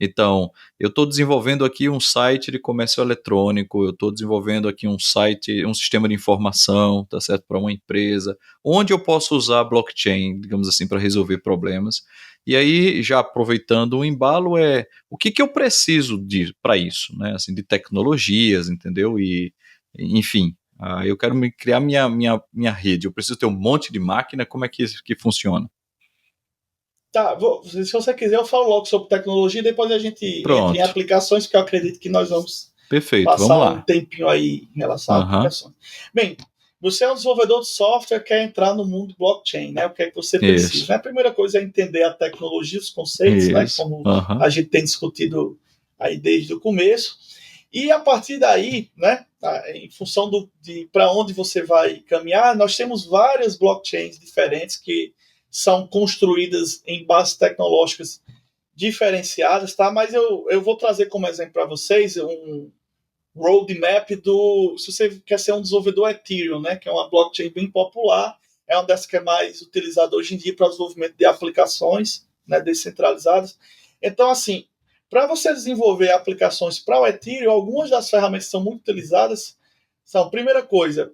então, eu estou desenvolvendo aqui um site de comércio eletrônico, eu estou desenvolvendo aqui um site, um sistema de informação, tá certo? Para uma empresa, onde eu posso usar blockchain, digamos assim, para resolver problemas. E aí, já aproveitando o embalo, o que eu preciso para isso, né? Assim, de tecnologias, entendeu? E, enfim, eu quero criar minha rede. Eu preciso ter um monte de máquina. Como é que funciona? Tá, se você quiser, eu falo logo sobre tecnologia, depois a gente entra em Pronto. aplicações, que eu acredito que nós vamos Perfeito, passar vamos um lá. tempinho aí em relação a aplicações. Bem, você é um desenvolvedor de software, quer entrar no mundo blockchain, né? O que é que você precisa? Isso. A primeira coisa é entender a tecnologia, os conceitos, né? Como a gente tem discutido aí desde o começo. E a partir daí, né? Em função de para onde você vai caminhar, nós temos várias blockchains diferentes que são construídas em bases tecnológicas diferenciadas, tá? Mas eu vou trazer como exemplo para vocês um roadmap se você quer ser um desenvolvedor Ethereum, né? Que é uma blockchain bem popular, é uma das que é mais utilizada hoje em dia para o desenvolvimento de aplicações, né, descentralizadas. Então, assim, para você desenvolver aplicações para o Ethereum, algumas das ferramentas que são muito utilizadas são, primeira coisa,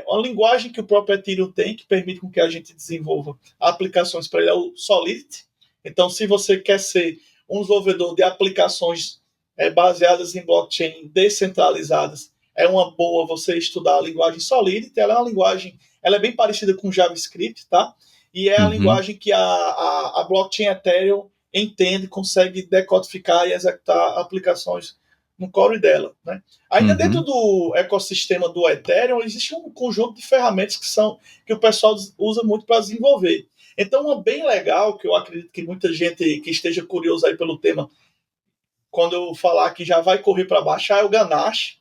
uma linguagem que o próprio Ethereum tem, que permite com que a gente desenvolva aplicações para ele, é o Solidity. Então, se você quer ser um desenvolvedor de aplicações baseadas em blockchain descentralizadas, é uma boa você estudar a linguagem Solidity. Ela é uma linguagem, ela é bem parecida com JavaScript, tá? E é a linguagem que a blockchain Ethereum entende, consegue decodificar e executar aplicações no core dela, né? Ainda dentro do ecossistema do Ethereum, existe um conjunto de ferramentas que o pessoal usa muito para desenvolver. Então, uma bem legal, que eu acredito que muita gente que esteja curioso aí pelo tema, quando eu falar que já vai correr para baixar, é o Ganache.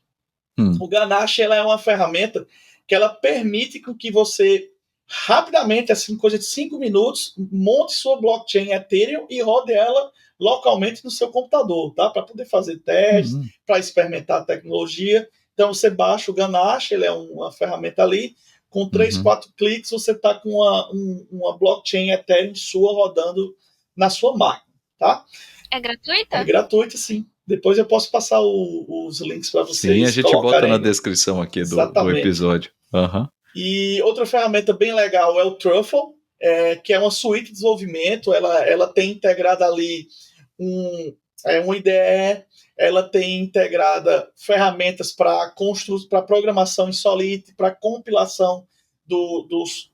O Ganache, ela é uma ferramenta que ela permite que você rapidamente, assim, coisa de 5 minutos, monte sua blockchain Ethereum e rode ela localmente no seu computador, tá? Para poder fazer testes, para experimentar a tecnologia. Então você baixa o Ganache, ele é uma ferramenta ali, com 3, 4 cliques você está com uma blockchain Ethereum sua rodando na sua máquina, tá? É gratuita? É gratuita, sim. Depois eu posso passar os links para vocês. Sim, a gente bota na descrição aqui do episódio. E outra ferramenta bem legal é o Truffle, que é uma suíte de desenvolvimento. Ela tem integrada ali uma IDE, ela tem integrada ferramentas para programação em Solidity, para compilação dos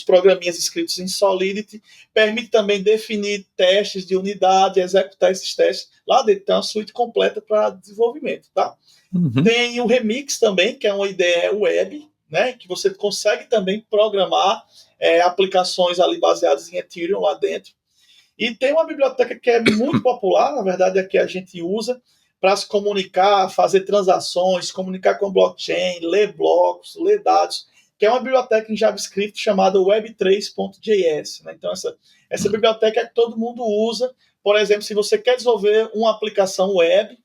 programinhas escritos em Solidity, permite também definir testes de unidade, executar esses testes. Lá dentro tem uma suíte completa para desenvolvimento, tá? Tem o Remix também, que é uma IDE web, né, que você consegue também programar aplicações ali baseadas em Ethereum lá dentro. E tem uma biblioteca que é muito popular, na verdade é que a gente usa para se comunicar, fazer transações, comunicar com blockchain, ler blocos, ler dados, que é uma biblioteca em JavaScript chamada web3.js. Né? Então, essa biblioteca é que todo mundo usa. Por exemplo, se você quer desenvolver uma aplicação web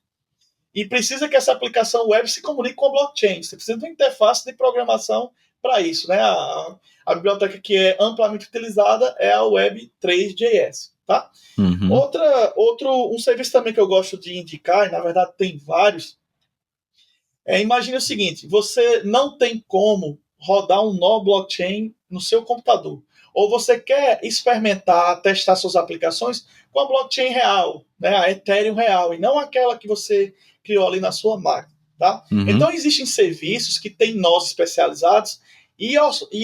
e precisa que essa aplicação web se comunique com a blockchain, você precisa de uma interface de programação para isso. Né? A biblioteca que é amplamente utilizada é a Web3.js. Tá? Um serviço também que eu gosto de indicar, e na verdade tem vários, imagine o seguinte: você não tem como rodar um nó blockchain no seu computador, ou você quer experimentar, testar suas aplicações com a blockchain real, né, a Ethereum real, e não aquela que você criou ali na sua máquina. Tá? Então existem serviços que têm nós especializados e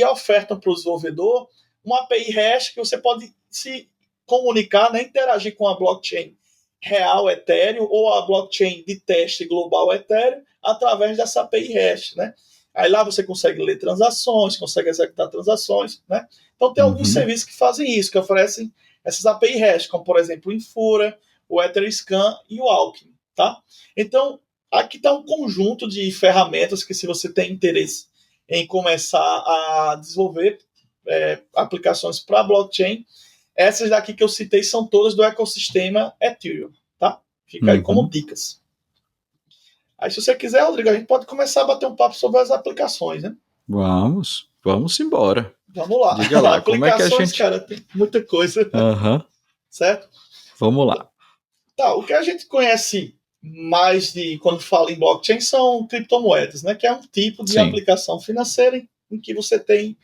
ofertam para o desenvolvedor uma API REST que você pode se comunicar, né, interagir com a blockchain real Ethereum ou a blockchain de teste global Ethereum através dessa API REST, né? Aí lá você consegue ler transações, consegue executar transações, né? Então tem alguns serviços que fazem isso, que oferecem essas API REST, como por exemplo o Infura, o Etherscan e o Alchemy, tá? Então aqui está um conjunto de ferramentas que, se você tem interesse em começar a desenvolver aplicações para blockchain, Essas daqui que eu citei são todas do ecossistema Ethereum, tá? Fica aí como dicas. Aí, se você quiser, Rodrigo, a gente pode começar a bater um papo sobre as aplicações, né? Vamos embora. Vamos lá. Diga lá, como é que a Aplicações, gente... cara, tem muita coisa. Certo? Vamos lá. Tá, o que a gente conhece mais de quando fala em blockchain são criptomoedas, né? Que é um tipo de aplicação financeira em que você tem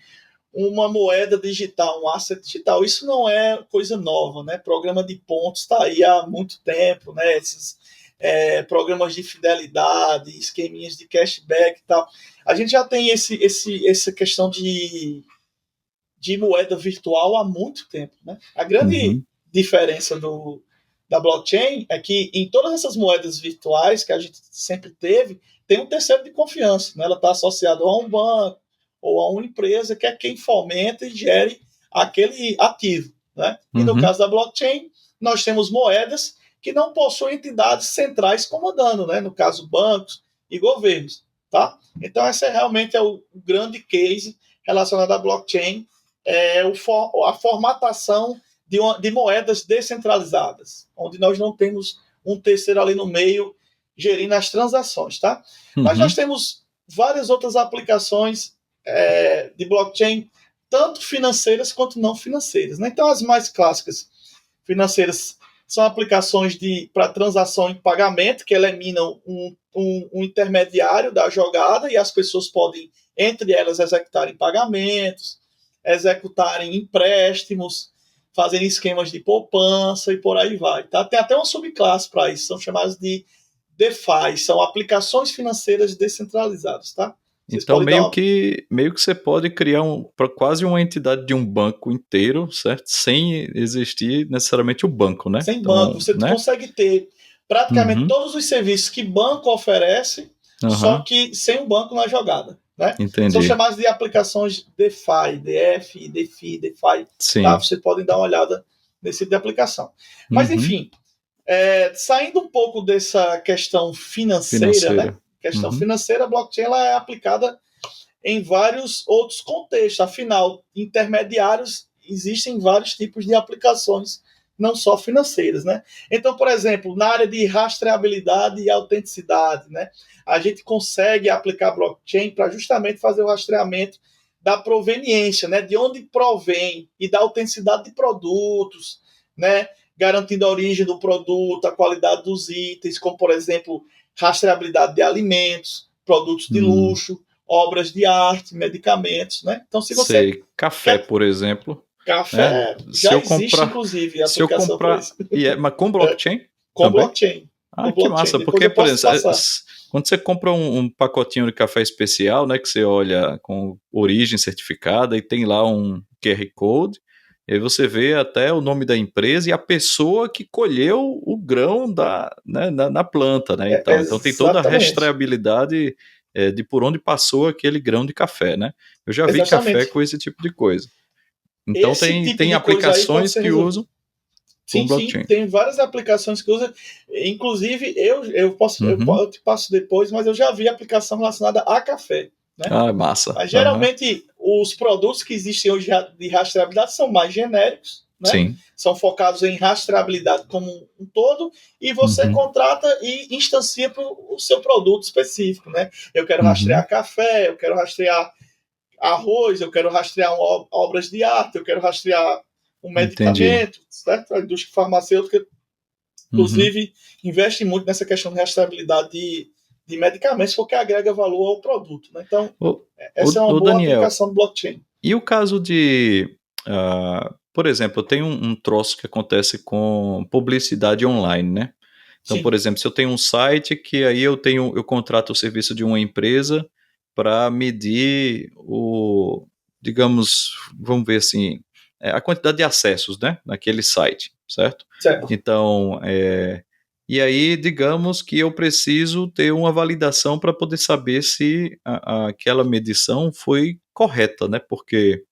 uma moeda digital, um asset digital. Isso não é coisa nova, né? Programa de pontos está aí há muito tempo, né? Esses programas de fidelidade, esqueminhas de cashback e tal. A gente já tem essa questão de moeda virtual há muito tempo, né? A grande diferença da blockchain é que em todas essas moedas virtuais que a gente sempre teve, tem um terceiro de confiança, né? Ela está associada a um banco ou a uma empresa que é quem fomenta e gere aquele ativo, né? E no caso da blockchain, nós temos moedas que não possuem entidades centrais comandando, né? No caso, bancos e governos, tá? Então, esse realmente é o grande case relacionado à blockchain, a formatação de moedas descentralizadas, onde nós não temos um terceiro ali no meio gerindo as transações, tá? Mas nós temos várias outras aplicações de blockchain, tanto financeiras quanto não financeiras, né? Então, as mais clássicas financeiras são aplicações para transação em pagamento, que eliminam um intermediário da jogada e as pessoas podem, entre elas, executarem pagamentos, executarem empréstimos, fazerem esquemas de poupança e por aí vai. Tá? Tem até uma subclasse para isso, são chamadas de DeFi, são aplicações financeiras descentralizadas, tá? Vocês então, meio que você pode criar quase uma entidade de um banco inteiro, certo? Sem existir necessariamente o banco, né? Sem banco. Você consegue ter praticamente todos os serviços que banco oferece, só que sem um banco na jogada, né? Entendi. São chamadas de aplicações DeFi, DeFi. Tá? Vocês podem dar uma olhada nesse tipo de aplicação. Mas, enfim, saindo um pouco dessa questão financeira. Né? Questão financeira, a blockchain ela é aplicada em vários outros contextos. Afinal, intermediários existem vários tipos de aplicações, não só financeiras, né? Então, por exemplo, na área de rastreabilidade e autenticidade, né, a gente consegue aplicar blockchain para justamente fazer o rastreamento da proveniência, né, de onde provém e da autenticidade de produtos, né, garantindo a origem do produto, a qualidade dos itens, como, por exemplo, rastreabilidade de alimentos, produtos de luxo, obras de arte, medicamentos, né? Então, se você café, por exemplo, café já existe, inclusive, a aplicação para isso. Mas com blockchain? Com blockchain. Que massa, porque, por exemplo, quando você compra um pacotinho de café especial, né, que você olha com origem certificada e tem lá um QR Code, e aí você vê até o nome da empresa e a pessoa que colheu o grão na planta, né? Então tem toda a rastreabilidade de por onde passou aquele grão de café, né? Eu já vi café com esse tipo de coisa. Então tem aplicações que usam blockchain. Sim, tem várias aplicações que usam. Inclusive, eu te passo depois, mas eu já vi aplicação relacionada a café. Né? Massa. Mas geralmente os produtos que existem hoje de rastreabilidade são mais genéricos, né? Sim. São focados em rastreabilidade como um todo, e você contrata e instancia para o seu produto específico. Né? Eu quero rastrear café, eu quero rastrear arroz, eu quero rastrear obras de arte, eu quero rastrear um medicamento, certo? A indústria farmacêutica, inclusive, investe muito nessa questão de rastreabilidade de medicamentos, porque agrega valor ao produto. Né? Então, essa é uma boa aplicação do blockchain. E o caso de, por exemplo, eu tenho um troço que acontece com publicidade online, né? Então, por exemplo, se eu tenho um site que aí eu contrato o serviço de uma empresa para medir digamos, vamos ver assim, a quantidade de acessos, né, naquele site, certo? Então, e aí, digamos que eu preciso ter uma validação para poder saber se aquela medição foi correta, né? Porque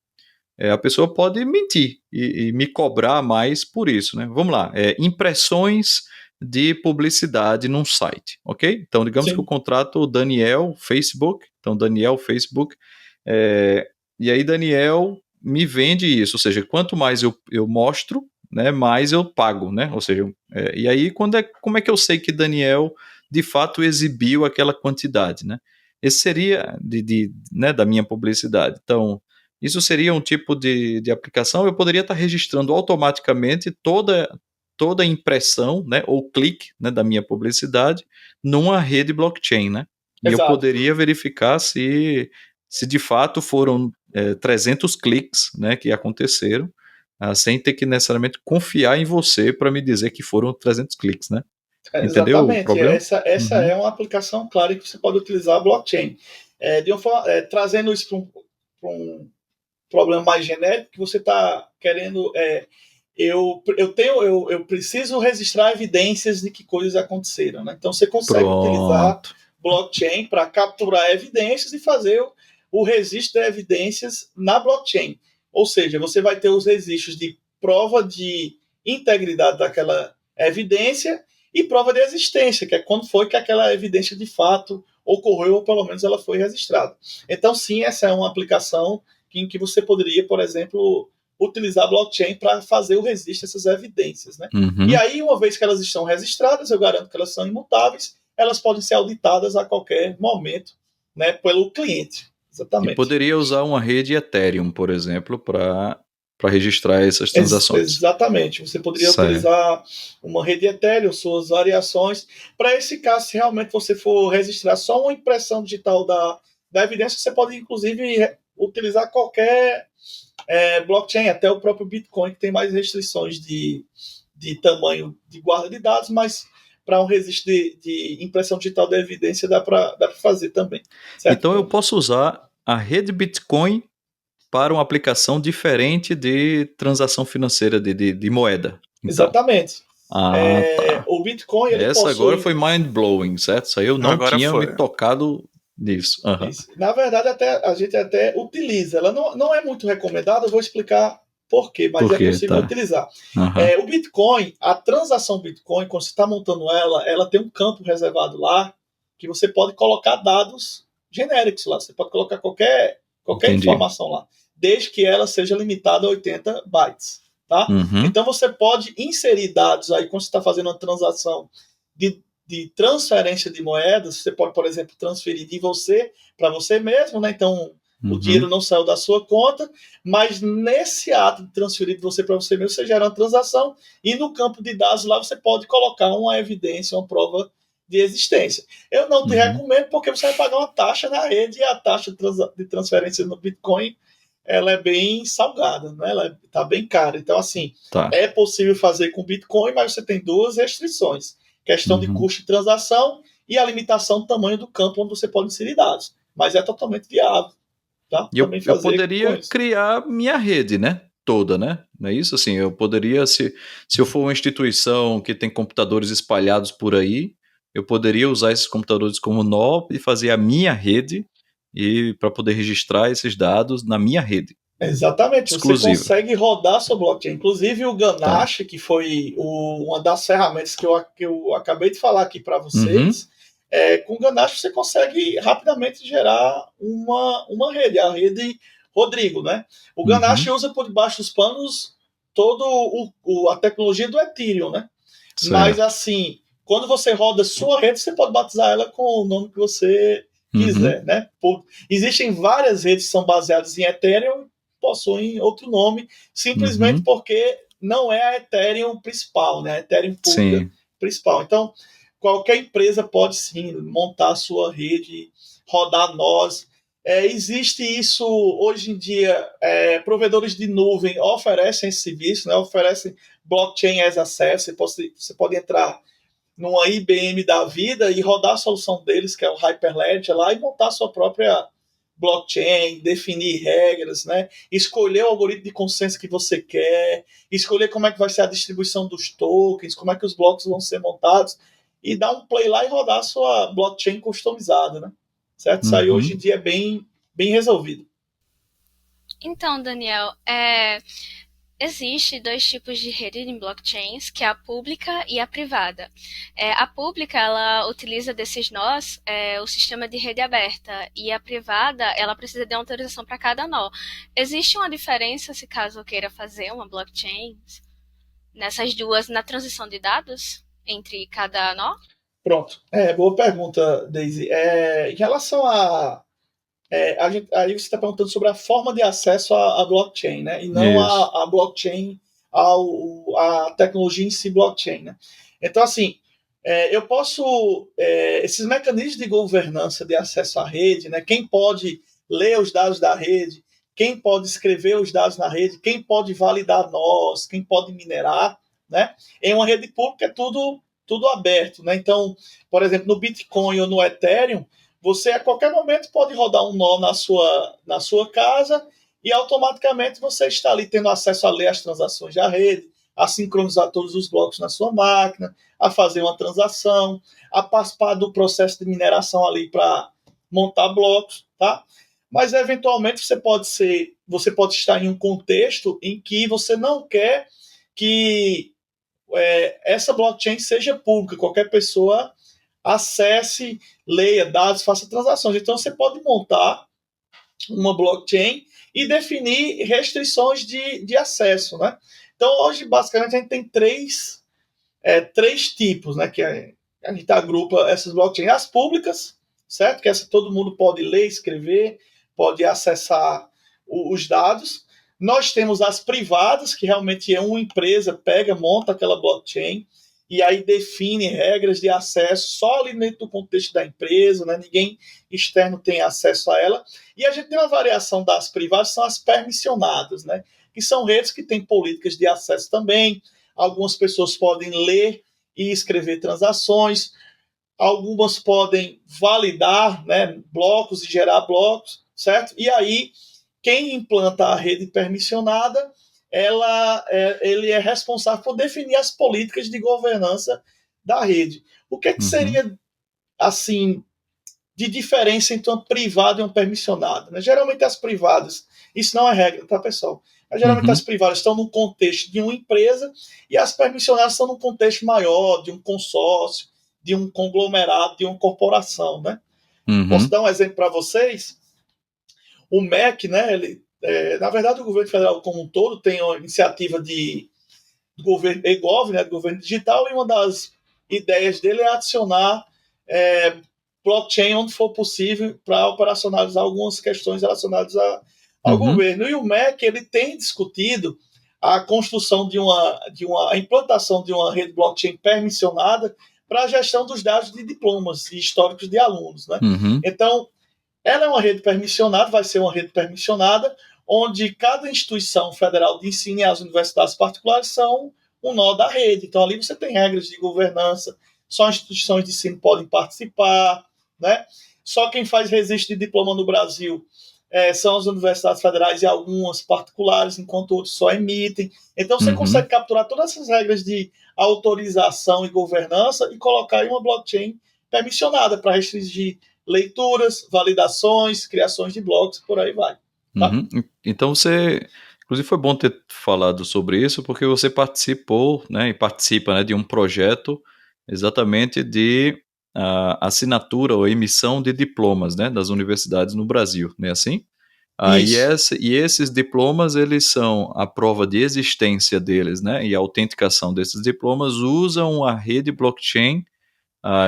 a pessoa pode mentir e me cobrar mais por isso, né? Vamos lá, impressões de publicidade num site, ok? Então, digamos que eu contrato o Daniel Facebook, e aí Daniel me vende isso, ou seja, quanto mais eu mostro, né, mais eu pago, né? Ou seja, e aí como é que eu sei que Daniel de fato exibiu aquela quantidade, né? Esse seria né, da minha publicidade. Então, isso seria um tipo de aplicação. Eu poderia estar registrando automaticamente toda a impressão, né, ou clique, né, da minha publicidade numa rede blockchain, né? E eu Exato. poderia verificar se de fato foram 300 cliques, né, que aconteceram, sem ter que necessariamente confiar em você para me dizer que foram 300 cliques, né? Entendeu o Exatamente. problema? Essa é uma aplicação clara que você pode utilizar a blockchain. Trazendo isso para um problema mais genérico, que você está querendo. Eu preciso registrar evidências de que coisas aconteceram. Né? Então você consegue utilizar blockchain para capturar evidências e fazer o registro de evidências na blockchain. Ou seja, você vai ter os registros de prova de integridade daquela evidência e prova de existência, que é quando foi que aquela evidência de fato ocorreu, ou pelo menos ela foi registrada. Então, sim, essa é uma aplicação em que você poderia, por exemplo, utilizar a blockchain para fazer o registro dessas evidências. Né? Uhum. E aí, uma vez que elas estão registradas, eu garanto que elas são imutáveis, elas podem ser auditadas a qualquer momento, né, pelo cliente. Exatamente. E poderia usar uma rede Ethereum, por exemplo, para registrar essas transações. Exatamente. Você poderia utilizar uma rede Ethereum, suas variações. Para esse caso, se realmente você for registrar só uma impressão digital da evidência, você pode, inclusive, utilizar qualquer blockchain, até o próprio Bitcoin, que tem mais restrições de tamanho de guarda de dados, mas para um registro de impressão digital da evidência dá para fazer também. Certo? Então eu posso usar a rede Bitcoin para uma aplicação diferente de transação financeira de moeda. Então. Exatamente. Tá. O Bitcoin, ele Essa agora foi mind-blowing, certo? Isso aí eu não tinha me tocado nisso. Uhum. Na verdade, a gente até utiliza. Ela não é muito recomendada, eu vou explicar por quê, mas é possível utilizar. Uhum. O Bitcoin, a transação Bitcoin, quando você está montando ela tem um campo reservado lá que você pode colocar dados genéricos lá. Você pode colocar qualquer informação lá, desde que ela seja limitada a 80 bytes. Tá? Uhum. Então você pode inserir dados aí quando você está fazendo uma transação de transferência de moedas. Você pode, por exemplo, transferir de você para você mesmo, né? Então o dinheiro não saiu da sua conta, mas nesse ato de transferir de você para você mesmo, você gera uma transação e no campo de dados lá você pode colocar uma evidência, uma prova de existência. Eu não te recomendo porque você vai pagar uma taxa na rede e a taxa de transferência no Bitcoin ela é bem salgada, né? Ela está bem cara. Então, assim, é possível fazer com Bitcoin, mas você tem duas restrições. Questão de custo de transação e a limitação do tamanho do campo onde você pode inserir dados. Mas é totalmente viável. Tá? E eu poderia criar minha rede, né? Toda, né? Não é isso? Assim, eu poderia, se eu for uma instituição que tem computadores espalhados por aí, eu poderia usar esses computadores como nó e fazer a minha rede e para poder registrar esses dados na minha rede. Exatamente, exclusiva. Você consegue rodar sua blockchain. Inclusive o Ganache, que foi uma das ferramentas que eu acabei de falar aqui para vocês, com o Ganache você consegue rapidamente gerar uma rede, a rede Rodrigo, né? O Ganache usa por debaixo dos panos toda a tecnologia do Ethereum, né? Certo. Mas assim, quando você roda sua rede, você pode batizar ela com o nome que você quiser, né? Existem várias redes que são baseadas em Ethereum, possuem outro nome, simplesmente porque não é a Ethereum principal, né? A Ethereum pública principal. Então, qualquer empresa pode sim montar a sua rede, rodar nós. Existe isso hoje em dia, provedores de nuvem oferecem esse serviço, né? Oferecem blockchain as a service. Você pode entrar numa IBM da vida e rodar a solução deles, que é o Hyperledger lá, e montar a sua própria blockchain, definir regras, né? Escolher o algoritmo de consenso que você quer, escolher como é que vai ser a distribuição dos tokens, como é que os blocos vão ser montados, e dar um play lá e rodar a sua blockchain customizada, né? Certo? Isso aí hoje em dia é bem resolvido. Então, Daniel, Existem dois tipos de rede em blockchains, que é a pública e a privada. A pública, ela utiliza desses nós o sistema de rede aberta, e a privada, ela precisa de uma autorização para cada nó. Existe uma diferença, se caso eu queira fazer uma blockchain, nessas duas, na transição de dados entre cada nó? Pronto. Boa pergunta, Daisy. Em relação aí você está perguntando sobre a forma de acesso à blockchain, né? E não a blockchain, a tecnologia em si, blockchain, né? Então, assim, eu posso... esses mecanismos de governança de acesso à rede, né? Quem pode ler os dados da rede, quem pode escrever os dados na rede, quem pode validar nós, quem pode minerar, né? Em uma rede pública é tudo aberto, né? Então, por exemplo, no Bitcoin ou no Ethereum, você a qualquer momento pode rodar um nó na sua casa e automaticamente você está ali tendo acesso a ler as transações da rede, a sincronizar todos os blocos na sua máquina, a fazer uma transação, a participar do processo de mineração ali para montar blocos, tá? Mas eventualmente você pode estar em um contexto em que você não quer que essa blockchain seja pública, qualquer pessoa acesse, leia dados, faça transações. Então, você pode montar uma blockchain e definir restrições de acesso, né? Então, hoje, basicamente, a gente tem três tipos, né? Que a gente agrupa essas blockchains. As públicas, certo? Que essa todo mundo pode ler, escrever, pode acessar os dados. Nós temos as privadas, que realmente é uma empresa, pega, monta aquela blockchain, e aí define regras de acesso só ali dentro do contexto da empresa, né? Ninguém externo tem acesso a ela. E a gente tem uma variação das privadas, são as permissionadas, né? Que são redes que têm políticas de acesso também. Algumas pessoas podem ler e escrever transações, algumas podem validar, né, blocos e gerar blocos, certo? E aí, quem implanta a rede permissionada, ele é responsável por definir as políticas de governança da rede. O que seria, assim, de diferença entre uma privada e uma permissionada? Né? Geralmente as privadas, isso não é regra, tá, pessoal? Mas, geralmente as privadas estão no contexto de uma empresa e as permissionadas estão num contexto maior, de um consórcio, de um conglomerado, de uma corporação, né? Posso dar um exemplo para vocês? O MEC, né, na verdade, o governo federal como um todo tem uma iniciativa do governo e-gov, né, do governo digital, e uma das ideias dele é adicionar blockchain onde for possível para operacionalizar algumas questões relacionadas ao governo. E o MEC ele tem discutido a construção a implantação de uma rede blockchain permissionada para a gestão dos dados de diplomas e históricos de alunos, né? Então, ela é uma rede permissionada, vai ser uma rede permissionada, onde cada instituição federal de ensino e as universidades particulares são um nó da rede. Então, ali você tem regras de governança, só instituições de ensino podem participar, né? Só quem faz registro de diploma no Brasil são as universidades federais e algumas particulares, enquanto outros só emitem. Então, você consegue capturar todas essas regras de autorização e governança e colocar em uma blockchain permissionada para restringir leituras, validações, criações de blocos, por aí vai. Tá? Então inclusive foi bom ter falado sobre isso, porque você participou, né, e participa, né, de um projeto exatamente de assinatura ou emissão de diplomas, né, das universidades no Brasil, não é assim? E esses diplomas, eles são a prova de existência deles, né, e a autenticação desses diplomas usam a rede blockchain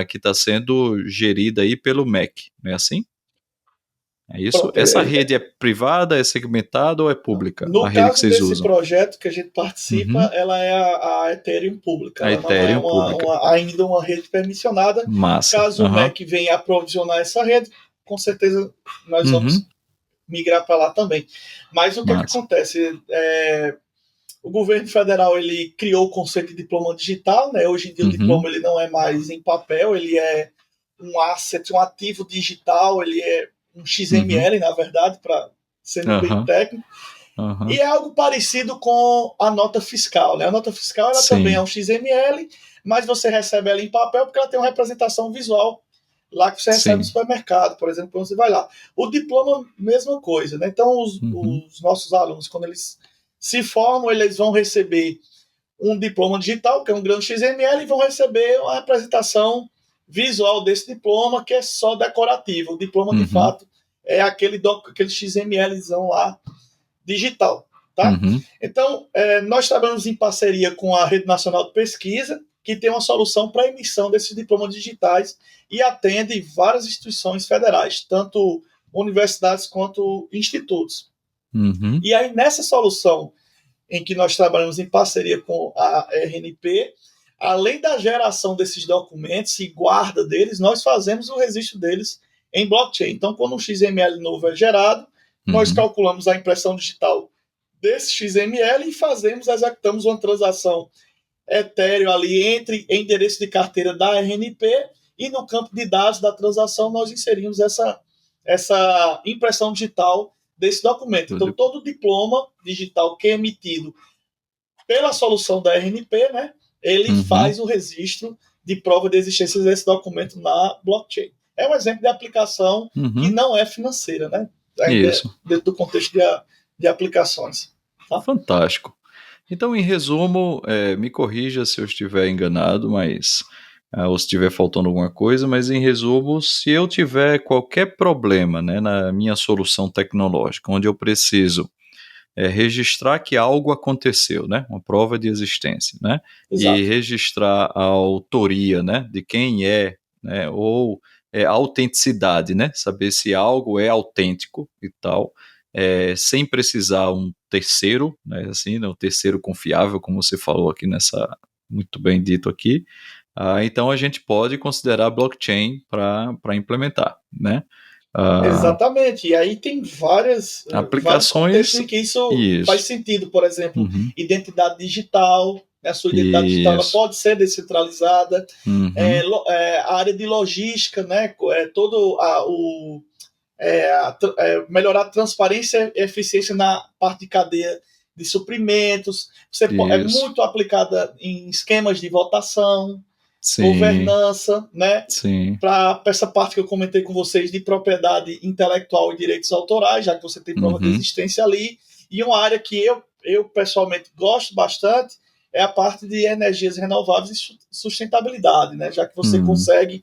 que está sendo gerida aí pelo MEC, não é assim? É isso? Pronto, essa rede é privada, é segmentada ou é pública? No a rede caso que vocês desse usam? projeto que a gente participa, ela é a Ethereum pública. A ela Ethereum não é pública. ainda uma rede permissionada. Massa. Caso o MEC venha aprovisionar essa rede, com certeza nós vamos migrar para lá também. Mas o que acontece? O governo federal ele criou o conceito de diploma digital, né? Hoje em dia o diploma ele não é mais em papel, ele é um asset, um ativo digital, ele é um XML, na verdade, para ser bem técnico. E é algo parecido com a nota fiscal, né? A nota fiscal ela também é um XML, mas você recebe ela em papel porque ela tem uma representação visual lá que você recebe no supermercado, por exemplo, quando você vai lá. O diploma, mesma coisa, né? Então, os nossos alunos, quando eles se formam, eles vão receber um diploma digital, que é um grão XML, e vão receber uma apresentação visual desse diploma, que é só decorativo. O diploma, de fato, é aquele XMLzão lá digital. Tá? Então, nós trabalhamos em parceria com a Rede Nacional de Pesquisa, que tem uma solução para a emissão desses diplomas digitais e atende várias instituições federais, tanto universidades quanto institutos. E aí, nessa solução em que nós trabalhamos em parceria com a RNP, além da geração desses documentos e guarda deles, nós fazemos o registro deles em blockchain. Então, quando um XML novo é gerado, nós calculamos a impressão digital desse XML e executamos uma transação Ethereum ali entre endereço de carteira da RNP e no campo de dados da transação nós inserimos essa impressão digital desse documento. Então, todo diploma digital que é emitido pela solução da RNP, né, ele faz o registro de prova de existência desse documento na blockchain. É um exemplo de aplicação que não é financeira, né? Isso. Dentro do contexto de aplicações. Tá? Fantástico. Então, em resumo, me corrija se eu estiver enganado, mas ou se estiver faltando alguma coisa, mas em resumo, se eu tiver qualquer problema, né, na minha solução tecnológica, onde eu preciso registrar que algo aconteceu, né, uma prova de existência, né, Exato. e registrar a autoria, né, de quem é, né, ou a autenticidade, né, saber se algo é autêntico e tal, sem precisar um terceiro, né, assim, um terceiro confiável, como você falou aqui muito bem dito aqui. Então a gente pode considerar blockchain para implementar, né? Exatamente, e aí tem várias aplicações em que isso faz sentido, por exemplo, identidade digital, a sua identidade digital ela pode ser descentralizada, a área de logística, né, melhorar a transparência e eficiência na parte de cadeia de suprimentos, é muito aplicada em esquemas de votação, governança, né? Para essa parte que eu comentei com vocês de propriedade intelectual e direitos autorais, já que você tem prova de existência ali, e uma área que eu pessoalmente gosto bastante é a parte de energias renováveis e sustentabilidade, né? Já que você consegue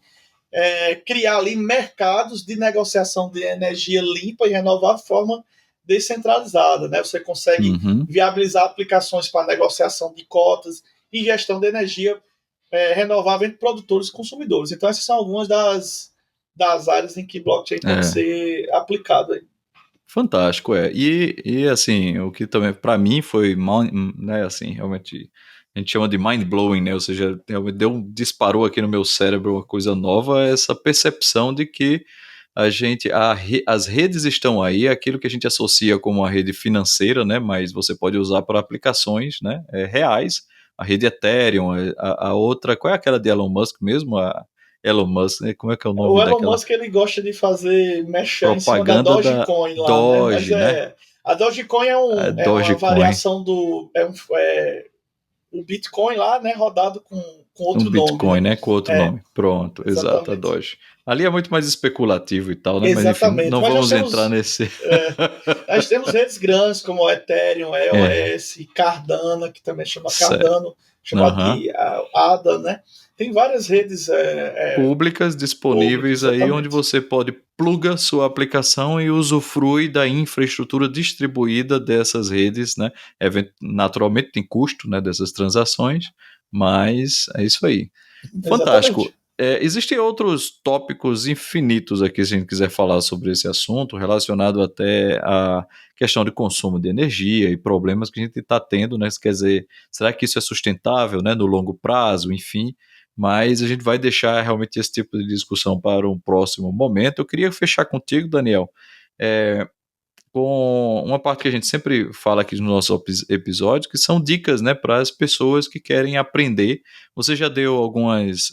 criar ali mercados de negociação de energia limpa e renovável de forma descentralizada, né? Você consegue viabilizar aplicações para negociação de cotas e gestão de energia renovável entre produtores e consumidores. Então, essas são algumas das áreas em que blockchain pode ser aplicado aí. Fantástico, E assim, o que também para mim foi, né, assim, realmente a gente chama de mind-blowing, né, ou seja, disparou aqui no meu cérebro uma coisa nova, essa percepção de que as redes estão aí, aquilo que a gente associa como uma rede financeira, né, mas você pode usar para aplicações, né, reais, a rede Ethereum, a outra, qual é aquela de Elon Musk mesmo? A Elon Musk, né? Como é que é o nome daquela? O Elon Musk, ele gosta de fazer mexer em cima da Dogecoin lá, Doge, né? A Dogecoin é uma variação do... o Bitcoin lá, né? Rodado com outro nome. Bitcoin, né? Com outro nome. Pronto, exato, a Doge. Ali é muito mais especulativo e tal, né? Exatamente. Mas enfim, não vamos entrar nesse... nós temos redes grandes como o Ethereum, EOS, Cardano, que também chama Cardano, chamado de ADA, né? Tem várias redes públicas disponíveis aí, onde você pode plugar sua aplicação e usufrui da infraestrutura distribuída dessas redes, né? Naturalmente tem custo, né, dessas transações, mas é isso aí. Fantástico. Existem outros tópicos infinitos aqui, se a gente quiser falar sobre esse assunto, relacionado até à questão de consumo de energia e problemas que a gente está tendo, né? Quer dizer, será que isso é sustentável, né, no longo prazo, enfim, mas a gente vai deixar realmente esse tipo de discussão para um próximo momento. Eu queria fechar contigo, Daniel, com uma parte que a gente sempre fala aqui nos nossos episódios, que são dicas, né, para as pessoas que querem aprender. Você já deu algumas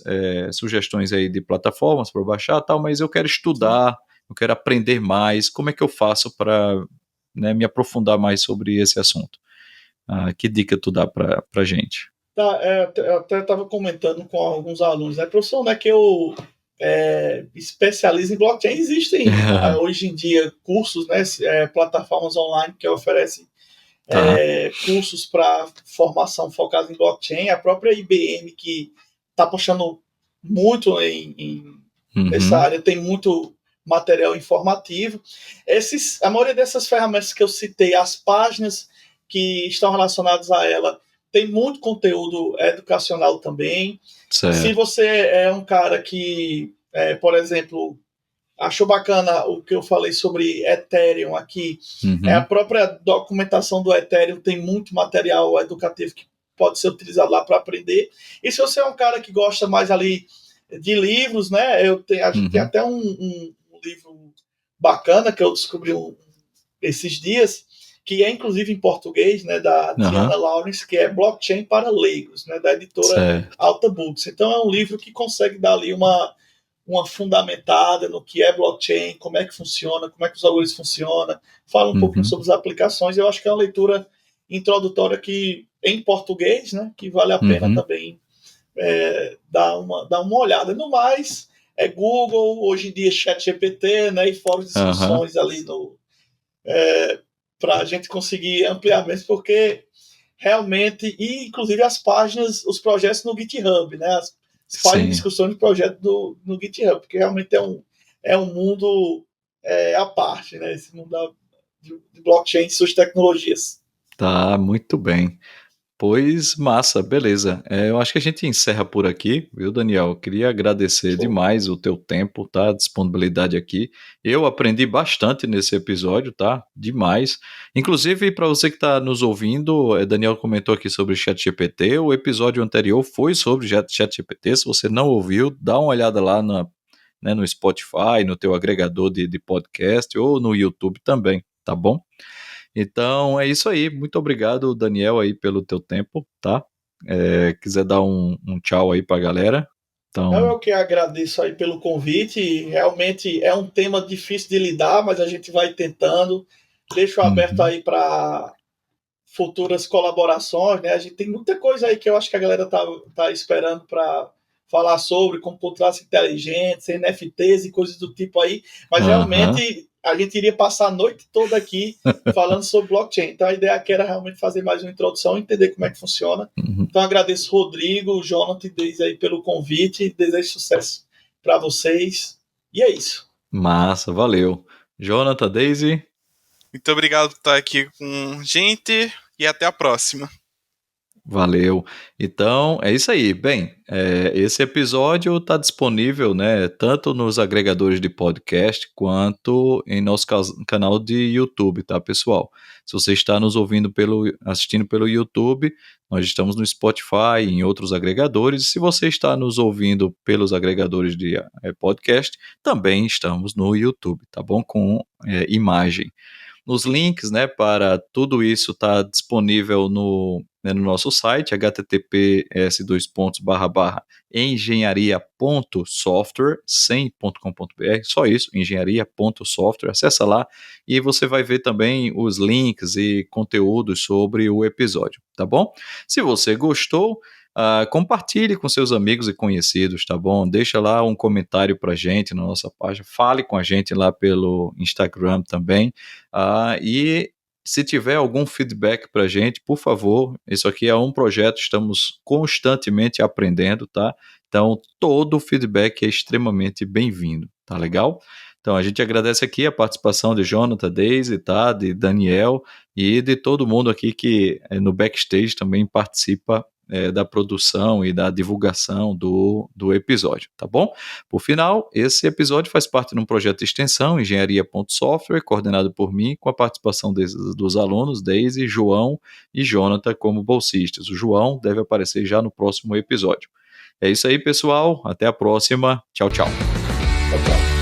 sugestões aí de plataformas para baixar, tal, mas eu quero estudar, eu quero aprender mais. Como é que eu faço para, né, me aprofundar mais sobre esse assunto? Que dica tu dá para a gente? Eu até estava comentando com alguns alunos, né, professor, né, que eu especializo em blockchain. Existem hoje em dia cursos, né, plataformas online que oferecem cursos para formação focados em blockchain, a própria IBM, que está puxando muito nessa área, tem muito material informativo. A maioria dessas ferramentas que eu citei, as páginas que estão relacionadas a ela, tem muito conteúdo educacional também. Certo. Se você é um cara que, por exemplo, achou bacana o que eu falei sobre Ethereum aqui, a própria documentação do Ethereum tem muito material educativo que pode ser utilizado lá para aprender. E se você é um cara que gosta mais ali de livros, né? A gente tem até um livro bacana que eu descobri esses dias, que é inclusive em português, né, da Diana Lawrence, que é Blockchain para Leigos, né, da editora Alta Books. Então é um livro que consegue dar ali uma fundamentada no que é blockchain, como é que funciona, como é que os algoritmos funcionam, fala um pouquinho sobre as aplicações. Eu acho que é uma leitura introdutória que, em português, né, que vale a pena também dar uma olhada. No mais, Google, hoje em dia ChatGPT, né, e fóruns de discussões ali para a gente conseguir ampliar, porque realmente, e inclusive as páginas, os projetos no GitHub, né, as páginas de discussão de projeto no GitHub, porque realmente é um mundo à parte, né, esse mundo de blockchain e suas tecnologias. Tá, muito bem. Pois, massa, beleza. Eu acho que a gente encerra por aqui, viu, Daniel? Eu queria agradecer demais o teu tempo, tá? A disponibilidade aqui. Eu aprendi bastante nesse episódio, tá? Demais. Inclusive, para você que está nos ouvindo, Daniel comentou aqui sobre o ChatGPT. O episódio anterior foi sobre ChatGPT. Se você não ouviu, dá uma olhada lá no Spotify, no teu agregador de podcast ou no YouTube também, tá bom? Então é isso aí, muito obrigado, Daniel, aí pelo teu tempo, tá? Quiser dar um tchau aí pra galera. Então... Eu que agradeço aí pelo convite, realmente é um tema difícil de lidar, mas a gente vai tentando, deixo aberto aí para futuras colaborações, né? A gente tem muita coisa aí que eu acho que a galera tá esperando para falar sobre, como contratos inteligentes, NFTs e coisas do tipo aí, mas realmente a gente iria passar a noite toda aqui falando sobre blockchain. Então a ideia aqui era realmente fazer mais uma introdução, entender como é que funciona. Então agradeço Rodrigo, Jonathan e Deise aí pelo convite e desejo sucesso para vocês. E é isso. Massa, valeu. Jonathan, Deise? Muito obrigado por estar aqui com a gente e até a próxima. Valeu. Então, é isso aí. Bem, esse episódio está disponível, né, tanto nos agregadores de podcast quanto em nosso canal de YouTube, tá, pessoal? Se você está nos assistindo pelo YouTube, nós estamos no Spotify, em outros agregadores. E se você está nos ouvindo pelos agregadores de podcast, também estamos no YouTube, tá bom? Com imagem. Os links, né, para tudo isso está disponível no nosso site, https://engenharia.software, sem.com.br, só isso, engenharia.software, acessa lá e você vai ver também os links e conteúdos sobre o episódio, tá bom? Se você gostou, compartilhe com seus amigos e conhecidos, tá bom? Deixa lá um comentário pra gente na nossa página, fale com a gente lá pelo Instagram também, e se tiver algum feedback pra gente, por favor, isso aqui é um projeto, estamos constantemente aprendendo, tá? Então, todo o feedback é extremamente bem-vindo, tá legal? Então, a gente agradece aqui a participação de Jonathan, Deise, tá? De Daniel e de todo mundo aqui que no backstage também participa da produção e da divulgação do episódio, tá bom? Por final, esse episódio faz parte de um projeto de extensão, engenharia.software, coordenado por mim, com a participação dos alunos Deise, João e Jonathan como bolsistas. O João deve aparecer já no próximo episódio. É isso aí, pessoal. Até a próxima. Tchau, tchau. Tchau, tchau.